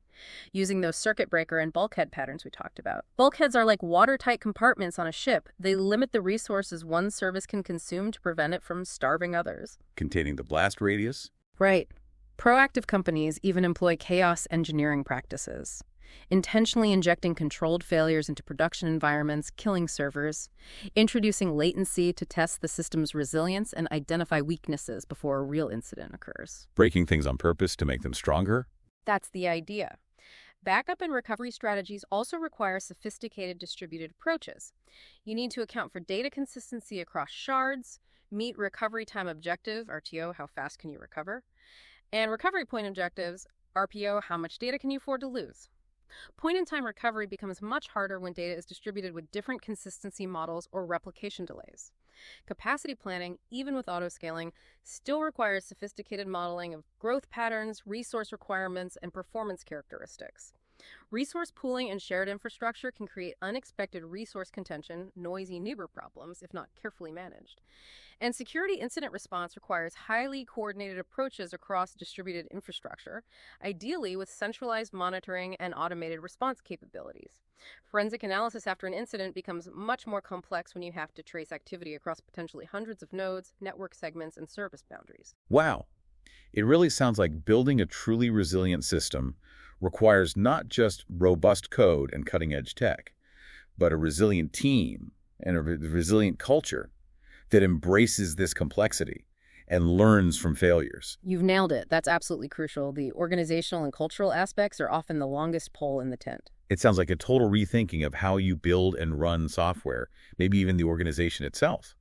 Using those circuit breaker and bulkhead patterns we talked about. Bulkheads are like watertight compartments on a ship. They limit the resources one service can consume to prevent it from starving others. Containing the blast radius? Right. Proactive companies even employ chaos engineering practices, intentionally injecting controlled failures into production environments, killing servers, introducing latency to test the system's resilience and identify weaknesses before a real incident occurs. Breaking things on purpose to make them stronger? That's the idea. Backup and recovery strategies also require sophisticated distributed approaches. You need to account for data consistency across shards, meet recovery time objective, RTO, how fast can you recover, and recovery point objectives, RPO, how much data can you afford to lose. Point-in-time recovery becomes much harder when data is distributed with different consistency models or replication delays. Capacity planning, even with auto-scaling, still requires sophisticated modeling of growth patterns, resource requirements, and performance characteristics. Resource pooling and shared infrastructure can create unexpected resource contention, noisy neighbor problems, if not carefully managed. And security incident response requires highly coordinated approaches across distributed infrastructure, ideally with centralized monitoring and automated response capabilities. Forensic analysis after an incident becomes much more complex when you have to trace activity across potentially hundreds of nodes, network segments, and service boundaries. Wow. It really sounds like building a truly resilient system requires not just robust code and cutting-edge tech, but a resilient team and a resilient culture that embraces this complexity and learns from failures. You've nailed it. That's absolutely crucial. The organizational and cultural aspects are often the longest pole in the tent. It sounds like a total rethinking of how you build and run software, maybe even the organization itself.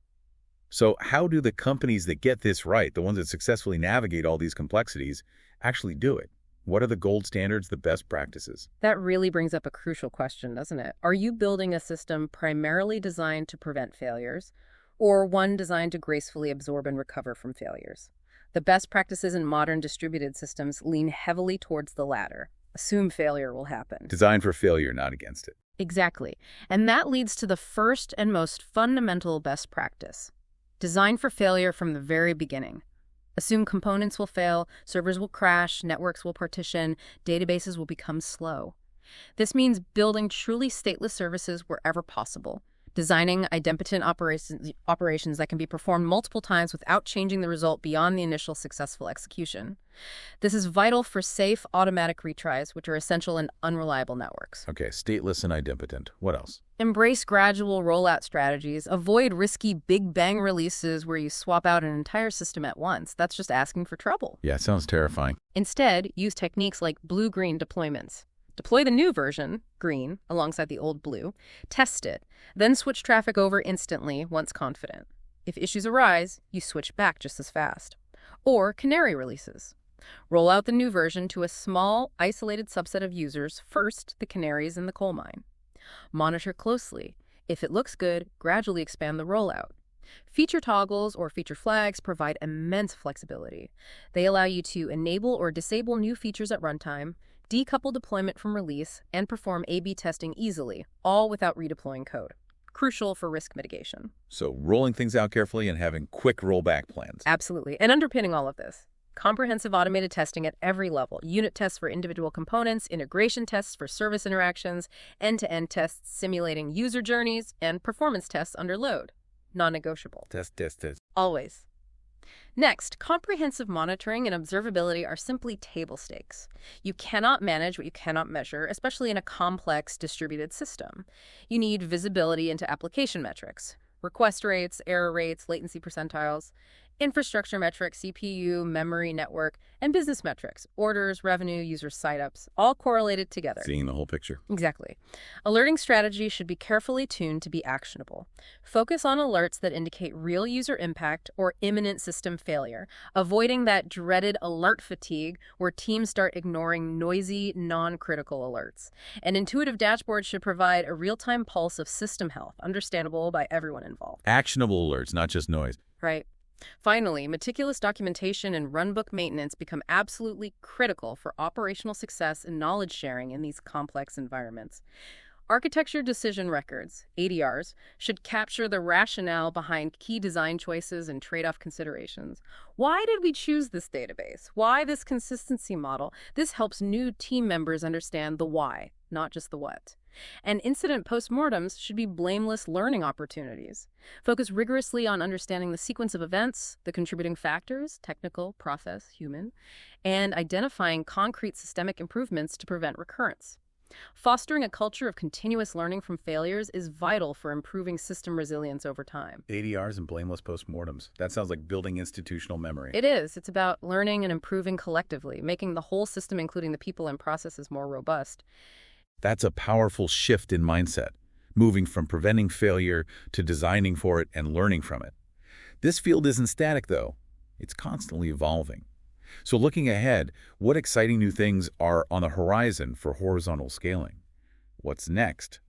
So how do the companies that get this right, the ones that successfully navigate all these complexities, actually do it? What are the gold standards, the best practices? That really brings up a crucial question, doesn't it? Are you building a system primarily designed to prevent failures, or one designed to gracefully absorb and recover from failures? The best practices in modern distributed systems lean heavily towards the latter. Assume failure will happen. Designed for failure, not against it. Exactly. And that leads to the first and most fundamental best practice. Design for failure from the very beginning. Assume components will fail, servers will crash, networks will partition, databases will become slow. This means building truly stateless services wherever possible, designing idempotent operations that can be performed multiple times without changing the result beyond the initial successful execution. This is vital for safe, automatic retries, which are essential in unreliable networks. Okay, stateless and idempotent. What else? Embrace gradual rollout strategies. Avoid risky big bang releases where you swap out an entire system at once. That's just asking for trouble. Yeah, it sounds terrifying. Instead, use techniques like blue-green deployments. Deploy the new version, green, alongside the old blue, test it, then switch traffic over instantly once confident. If issues arise, you switch back just as fast. Or canary releases. Roll out the new version to a small, isolated subset of users, first the canaries in the coal mine. Monitor closely. If it looks good, gradually expand the rollout. Feature toggles or feature flags provide immense flexibility. They allow you to enable or disable new features at runtime, decouple deployment from release, and perform A/B testing easily, all without redeploying code. Crucial for risk mitigation. So rolling things out carefully and having quick rollback plans. Absolutely. And underpinning all of this, comprehensive automated testing at every level. Unit tests for individual components, integration tests for service interactions, end-to-end tests simulating user journeys, and performance tests under load. Non-negotiable. Test. Always. Next, comprehensive monitoring and observability are simply table stakes. You cannot manage what you cannot measure, especially in a complex distributed system. You need visibility into application metrics, request rates, error rates, latency percentiles. Infrastructure metrics, CPU, memory, network, and business metrics, orders, revenue, user signups, all correlated together. Seeing the whole picture. Exactly. Alerting strategy should be carefully tuned to be actionable. Focus on alerts that indicate real user impact or imminent system failure, avoiding that dreaded alert fatigue where teams start ignoring noisy, non-critical alerts. An intuitive dashboard should provide a real-time pulse of system health, understandable by everyone involved. Actionable alerts, not just noise. Right. Finally, meticulous documentation and runbook maintenance become absolutely critical for operational success and knowledge sharing in these complex environments. Architecture decision records, ADRs, should capture the rationale behind key design choices and trade-off considerations. Why did we choose this database? Why this consistency model? This helps new team members understand the why, not just the what. And incident postmortems should be blameless learning opportunities. Focus rigorously on understanding the sequence of events, the contributing factors, technical, process, human, and identifying concrete systemic improvements to prevent recurrence. Fostering a culture of continuous learning from failures is vital for improving system resilience over time. ADRs and blameless postmortems. That sounds like building institutional memory. It is. It's about learning and improving collectively, making the whole system, including the people and processes, more robust. That's a powerful shift in mindset, moving from preventing failure to designing for it and learning from it. This field isn't static, though. It's constantly evolving. So looking ahead, what exciting new things are on the horizon for horizontal scaling? What's next,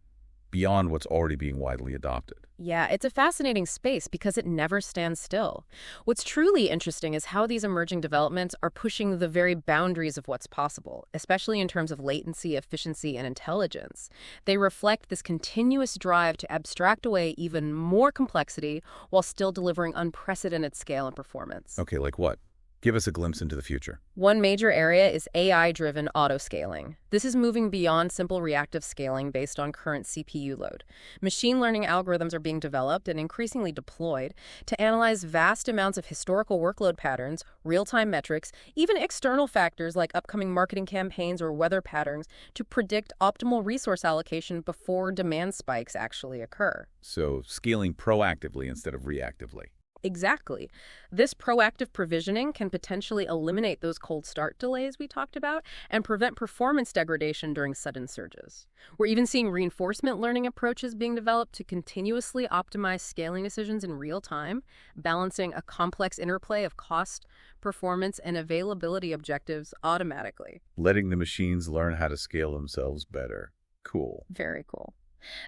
beyond what's already being widely adopted? Yeah, it's a fascinating space because it never stands still. What's truly interesting is how these emerging developments are pushing the very boundaries of what's possible, especially in terms of latency, efficiency, and intelligence. They reflect this continuous drive to abstract away even more complexity while still delivering unprecedented scale and performance. Okay, like what? Give us a glimpse into the future. One major area is AI-driven autoscaling. This is moving beyond simple reactive scaling based on current CPU load. Machine learning algorithms are being developed and increasingly deployed to analyze vast amounts of historical workload patterns, real-time metrics, even external factors like upcoming marketing campaigns or weather patterns to predict optimal resource allocation before demand spikes actually occur. So scaling proactively instead of reactively. Exactly. This proactive provisioning can potentially eliminate those cold start delays we talked about and prevent performance degradation during sudden surges. We're even seeing reinforcement learning approaches being developed to continuously optimize scaling decisions in real time, balancing a complex interplay of cost, performance, and availability objectives automatically. Letting the machines learn how to scale themselves better. Cool. Very cool.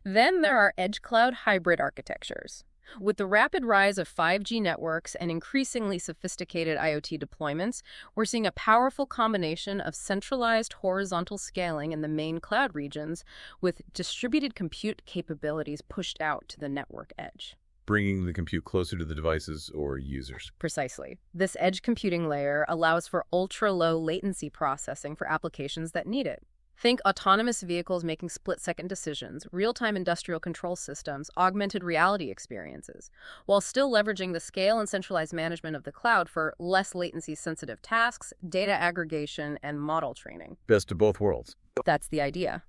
Then there are edge cloud hybrid architectures. With the rapid rise of 5G networks and increasingly sophisticated IoT deployments, we're seeing a powerful combination of centralized horizontal scaling in the main cloud regions with distributed compute capabilities pushed out to the network edge. Bringing the compute closer to the devices or users. Precisely. This edge computing layer allows for ultra-low latency processing for applications that need it. Think autonomous vehicles making split-second decisions, real-time industrial control systems, augmented reality experiences, while still leveraging the scale and centralized management of the cloud for less latency-sensitive tasks, data aggregation, and model training. Best of both worlds. That's the idea.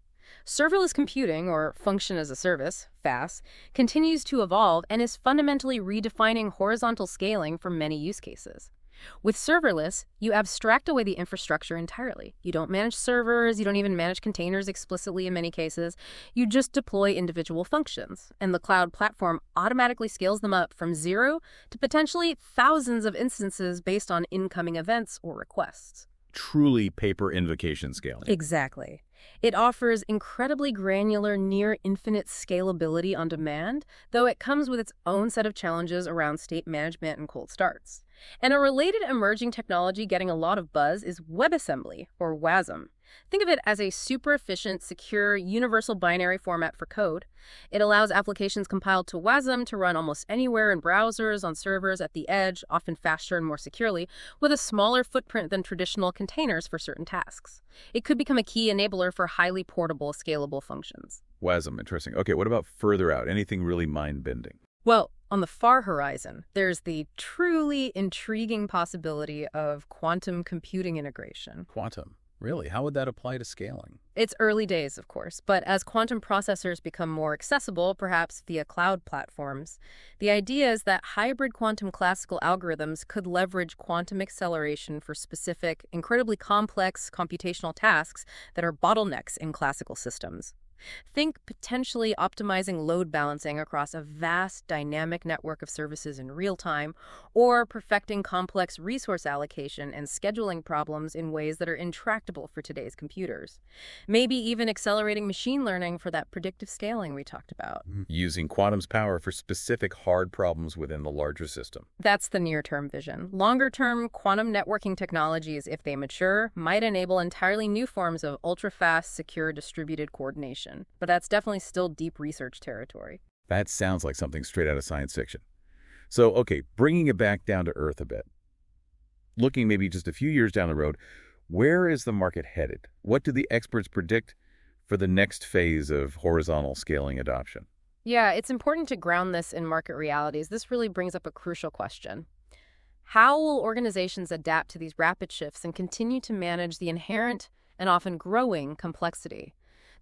Serverless computing, or function as a service, FaaS, continues to evolve and is fundamentally redefining horizontal scaling for many use cases. With serverless, you abstract away the infrastructure entirely. You don't manage servers, you don't even manage containers explicitly in many cases. You just deploy individual functions, and the cloud platform automatically scales them up from 0 to potentially thousands of instances based on incoming events or requests. Truly paper invocation scaling. Exactly. It offers incredibly granular, near-infinite scalability on demand, though it comes with its own set of challenges around state management and cold starts. And a related emerging technology getting a lot of buzz is WebAssembly, or WASM. Think of it as a super efficient, secure, universal binary format for code. It allows applications compiled to WASM to run almost anywhere in browsers, on servers, at the edge, often faster and more securely, with a smaller footprint than traditional containers for certain tasks. It could become a key enabler for highly portable, scalable functions. WASM, interesting. Okay, what about further out? Anything really mind-bending? Well, on the far horizon, there's the truly intriguing possibility of quantum computing integration. Quantum. Really? How would that apply to scaling? It's early days, of course, but as quantum processors become more accessible, perhaps via cloud platforms, the idea is that hybrid quantum classical algorithms could leverage quantum acceleration for specific, incredibly complex computational tasks that are bottlenecks in classical systems. Think potentially optimizing load balancing across a vast dynamic network of services in real time, or perfecting complex resource allocation and scheduling problems in ways that are intractable for today's computers. Maybe even accelerating machine learning for that predictive scaling we talked about. Using quantum's power for specific hard problems within the larger system. That's the near-term vision. Longer-term, quantum networking technologies, if they mature, might enable entirely new forms of ultra-fast, secure, distributed coordination. But that's definitely still deep research territory. That sounds like something straight out of science fiction. So, okay, bringing it back down to earth a bit. Looking maybe just a few years down the road, where is the market headed? What do the experts predict for the next phase of horizontal scaling adoption? Yeah, it's important to ground this in market realities. This really brings up a crucial question. How will organizations adapt to these rapid shifts and continue to manage the inherent and often growing complexity?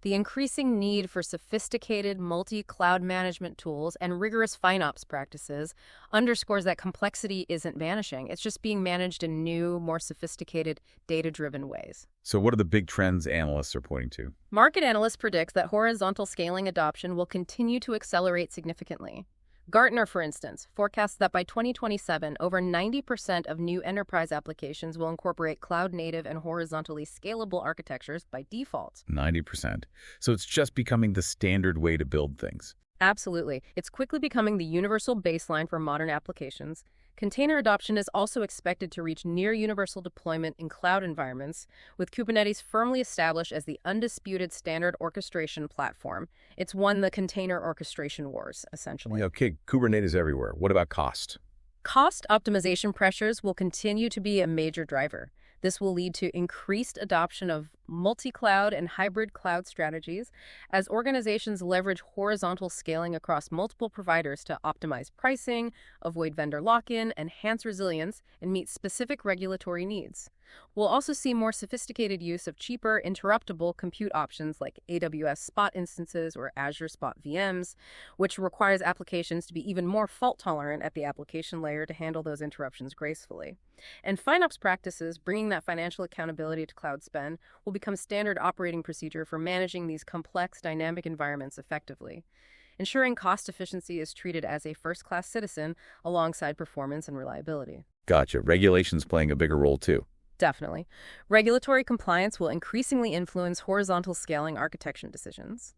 The increasing need for sophisticated multi-cloud management tools and rigorous FinOps practices underscores that complexity isn't vanishing. It's just being managed in new, more sophisticated, data-driven ways. So what are the big trends analysts are pointing to? Market analysts predict that horizontal scaling adoption will continue to accelerate significantly. Gartner, for instance, forecasts that by 2027, over 90% of new enterprise applications will incorporate cloud-native and horizontally scalable architectures by default. 90%. So it's just becoming the standard way to build things. Absolutely. It's quickly becoming the universal baseline for modern applications. Container adoption is also expected to reach near universal deployment in cloud environments, with Kubernetes firmly established as the undisputed standard orchestration platform. It's won the container orchestration wars, essentially. Okay, Kubernetes everywhere. What about cost? Cost optimization pressures will continue to be a major driver. This will lead to increased adoption of multi-cloud and hybrid cloud strategies as organizations leverage horizontal scaling across multiple providers to optimize pricing, avoid vendor lock-in, enhance resilience, and meet specific regulatory needs. We'll also see more sophisticated use of cheaper, interruptible compute options like AWS Spot instances or Azure Spot VMs, which requires applications to be even more fault-tolerant at the application layer to handle those interruptions gracefully. And FinOps practices, bringing that financial accountability to cloud spend, will become standard operating procedure for managing these complex, dynamic environments effectively. Ensuring cost efficiency is treated as a first-class citizen alongside performance and reliability. Gotcha. Regulations playing a bigger role too. Definitely. Regulatory compliance will increasingly influence horizontal scaling architecture decisions.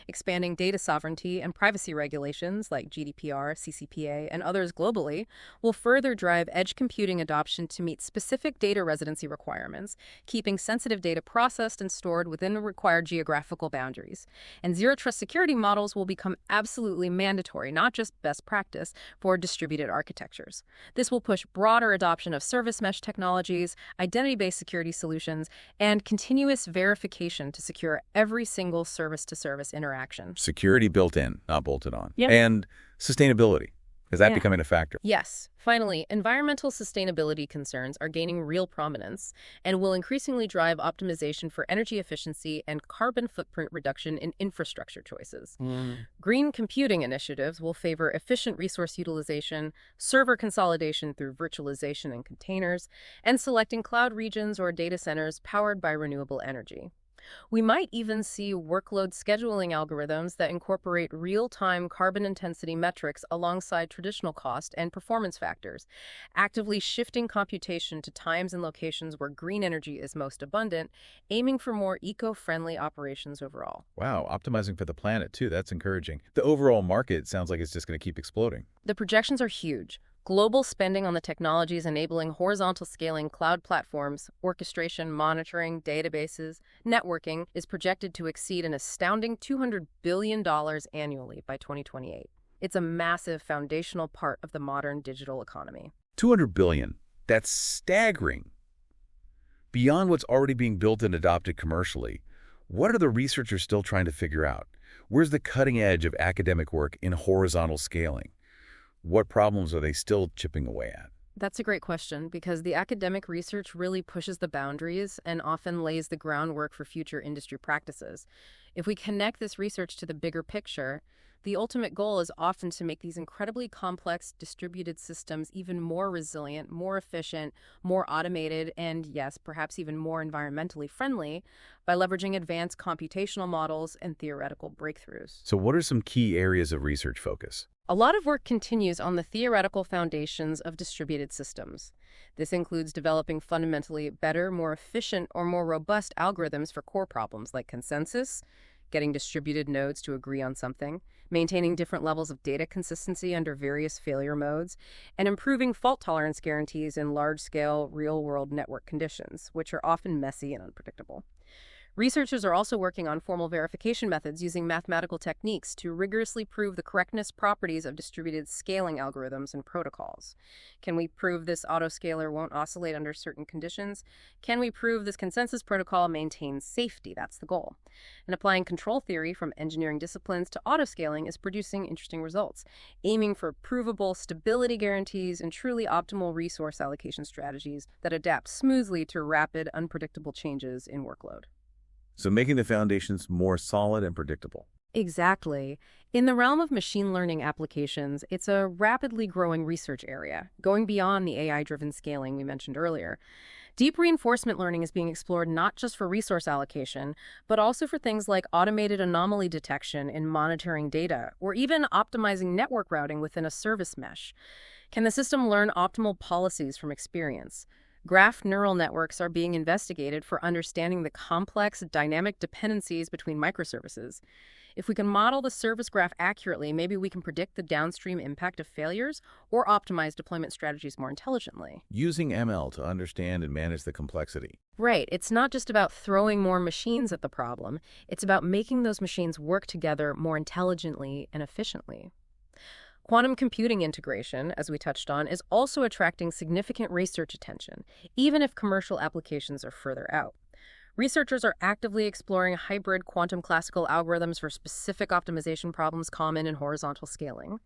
Expanding data sovereignty and privacy regulations like GDPR, CCPA, and others globally will further drive edge computing adoption to meet specific data residency requirements, keeping sensitive data processed and stored within the required geographical boundaries. And zero-trust security models will become absolutely mandatory, not just best practice, for distributed architectures. This will push broader adoption of service mesh technologies, identity-based security solutions, and continuous verification to secure every single service-to-service interaction. Security built in, not bolted on. Yep. And sustainability. Is that becoming a factor? Yes. Finally, environmental sustainability concerns are gaining real prominence and will increasingly drive optimization for energy efficiency and carbon footprint reduction in infrastructure choices. Green computing initiatives will favor efficient resource utilization, server consolidation through virtualization and containers, and selecting cloud regions or data centers powered by renewable energy. We might even see workload scheduling algorithms that incorporate real-time carbon intensity metrics alongside traditional cost and performance factors, actively shifting computation to times and locations where green energy is most abundant, aiming for more eco-friendly operations overall. Wow, optimizing for the planet too. That's encouraging. The overall market sounds like it's just going to keep exploding. The projections are huge. Global spending on the technologies enabling horizontal scaling cloud platforms, orchestration, monitoring, databases, networking is projected to exceed an astounding $200 billion annually by 2028. It's a massive foundational part of the modern digital economy. $200 billion. That's staggering. Beyond what's already being built and adopted commercially, what are the researchers still trying to figure out? Where's the cutting edge of academic work in horizontal scaling? What problems are they still chipping away at? That's a great question because the academic research really pushes the boundaries and often lays the groundwork for future industry practices. If we connect this research to the bigger picture, the ultimate goal is often to make these incredibly complex distributed systems even more resilient, more efficient, more automated, and yes, perhaps even more environmentally friendly by leveraging advanced computational models and theoretical breakthroughs. So what are some key areas of research focus? A lot of work continues on the theoretical foundations of distributed systems. This includes developing fundamentally better, more efficient, or more robust algorithms for core problems like consensus, getting distributed nodes to agree on something, maintaining different levels of data consistency under various failure modes, and improving fault tolerance guarantees in large-scale, real-world network conditions, which are often messy and unpredictable. Researchers are also working on formal verification methods using mathematical techniques to rigorously prove the correctness properties of distributed scaling algorithms and protocols. Can we prove this autoscaler won't oscillate under certain conditions? Can we prove this consensus protocol maintains safety? That's the goal. And applying control theory from engineering disciplines to autoscaling is producing interesting results, aiming for provable stability guarantees and truly optimal resource allocation strategies that adapt smoothly to rapid, unpredictable changes in workload. So making the foundations more solid and predictable. Exactly. In the realm of machine learning applications, it's a rapidly growing research area, going beyond the AI-driven scaling we mentioned earlier. Deep reinforcement learning is being explored not just for resource allocation, but also for things like automated anomaly detection in monitoring data, or even optimizing network routing within a service mesh. Can the system learn optimal policies from experience? Graph neural networks are being investigated for understanding the complex dynamic dependencies between microservices. If we can model the service graph accurately, maybe we can predict the downstream impact of failures or optimize deployment strategies more intelligently. Using ML to understand and manage the complexity. Right, it's not just about throwing more machines at the problem, it's about making those machines work together more intelligently and efficiently. Quantum computing integration, as we touched on, is also attracting significant research attention, even if commercial applications are further out. Researchers are actively exploring hybrid quantum classical algorithms for specific optimization problems common in horizontal scaling.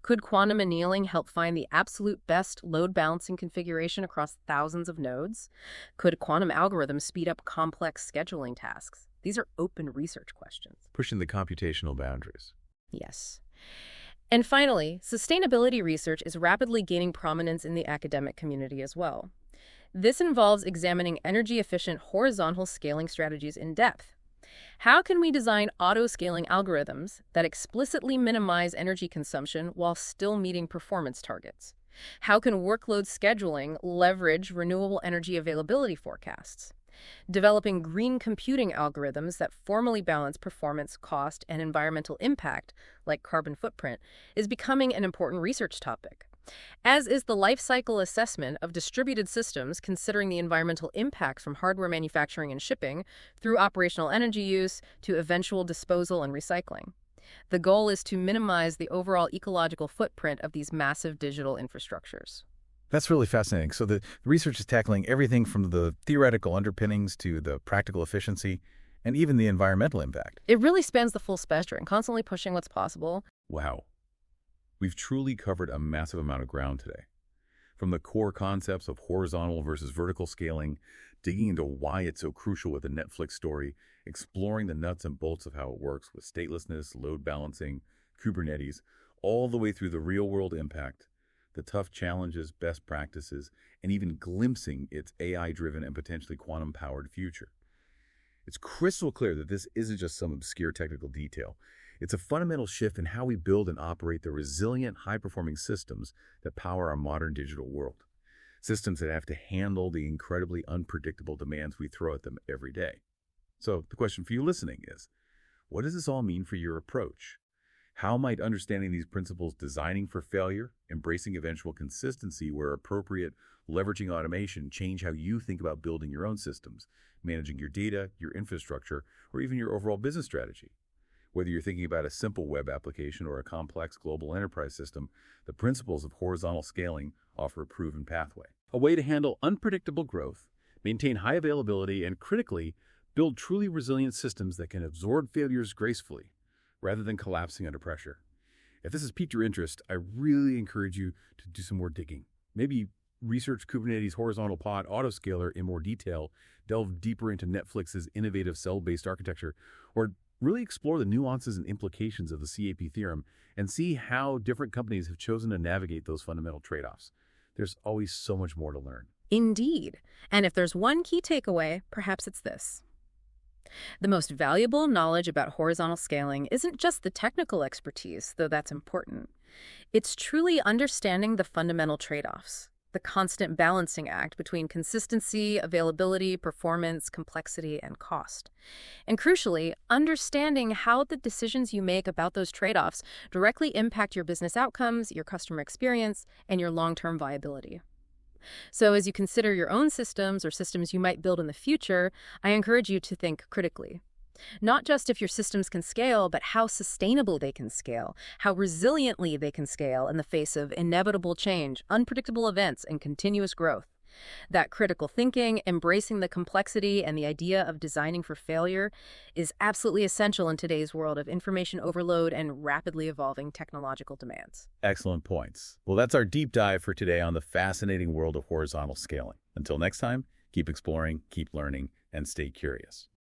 Could quantum annealing help find the absolute best load balancing configuration across thousands of nodes? Could quantum algorithms speed up complex scheduling tasks? These are open research questions. Pushing the computational boundaries. Yes. And finally, sustainability research is rapidly gaining prominence in the academic community as well. This involves examining energy-efficient horizontal scaling strategies in depth. How can we design auto-scaling algorithms that explicitly minimize energy consumption while still meeting performance targets? How can workload scheduling leverage renewable energy availability forecasts? Developing green computing algorithms that formally balance performance, cost, and environmental impact, like carbon footprint, is becoming an important research topic. As is the life cycle assessment of distributed systems, considering the environmental impact from hardware manufacturing and shipping, through operational energy use to eventual disposal and recycling. The goal is to minimize the overall ecological footprint of these massive digital infrastructures. That's really fascinating. So the research is tackling everything from the theoretical underpinnings to the practical efficiency and even the environmental impact. It really spans the full spectrum, constantly pushing what's possible. Wow. We've truly covered a massive amount of ground today. From the core concepts of horizontal versus vertical scaling, digging into why it's so crucial with the Netflix story, exploring the nuts and bolts of how it works with statelessness, load balancing, Kubernetes, all the way through the real-world impact, the tough challenges, best practices, and even glimpsing its AI-driven and potentially quantum-powered future. It's crystal clear that this isn't just some obscure technical detail. It's a fundamental shift in how we build and operate the resilient, high-performing systems that power our modern digital world. Systems that have to handle the incredibly unpredictable demands we throw at them every day. So the question for you listening is, what does this all mean for your approach? How might understanding these principles, designing for failure, embracing eventual consistency where appropriate, leveraging automation, change how you think about building your own systems, managing your data, your infrastructure, or even your overall business strategy? Whether you're thinking about a simple web application or a complex global enterprise system, the principles of horizontal scaling offer a proven pathway. A way to handle unpredictable growth, maintain high availability, and critically, build truly resilient systems that can absorb failures gracefully, rather than collapsing under pressure. If this has piqued your interest, I really encourage you to do some more digging. Maybe research Kubernetes horizontal pod autoscaler in more detail, delve deeper into Netflix's innovative cell-based architecture, or really explore the nuances and implications of the CAP theorem and see how different companies have chosen to navigate those fundamental trade-offs. There's always so much more to learn. Indeed. And if there's one key takeaway, perhaps it's this. The most valuable knowledge about horizontal scaling isn't just the technical expertise, though that's important. It's truly understanding the fundamental trade-offs, the constant balancing act between consistency, availability, performance, complexity, and cost. And crucially, understanding how the decisions you make about those trade-offs directly impact your business outcomes, your customer experience, and your long-term viability. So as you consider your own systems or systems you might build in the future, I encourage you to think critically. Not just if your systems can scale, but how sustainable they can scale, how resiliently they can scale in the face of inevitable change, unpredictable events, and continuous growth. That critical thinking, embracing the complexity, and the idea of designing for failure is absolutely essential in today's world of information overload and rapidly evolving technological demands. Excellent points. Well, that's our deep dive for today on the fascinating world of horizontal scaling. Until next time, keep exploring, keep learning, and stay curious.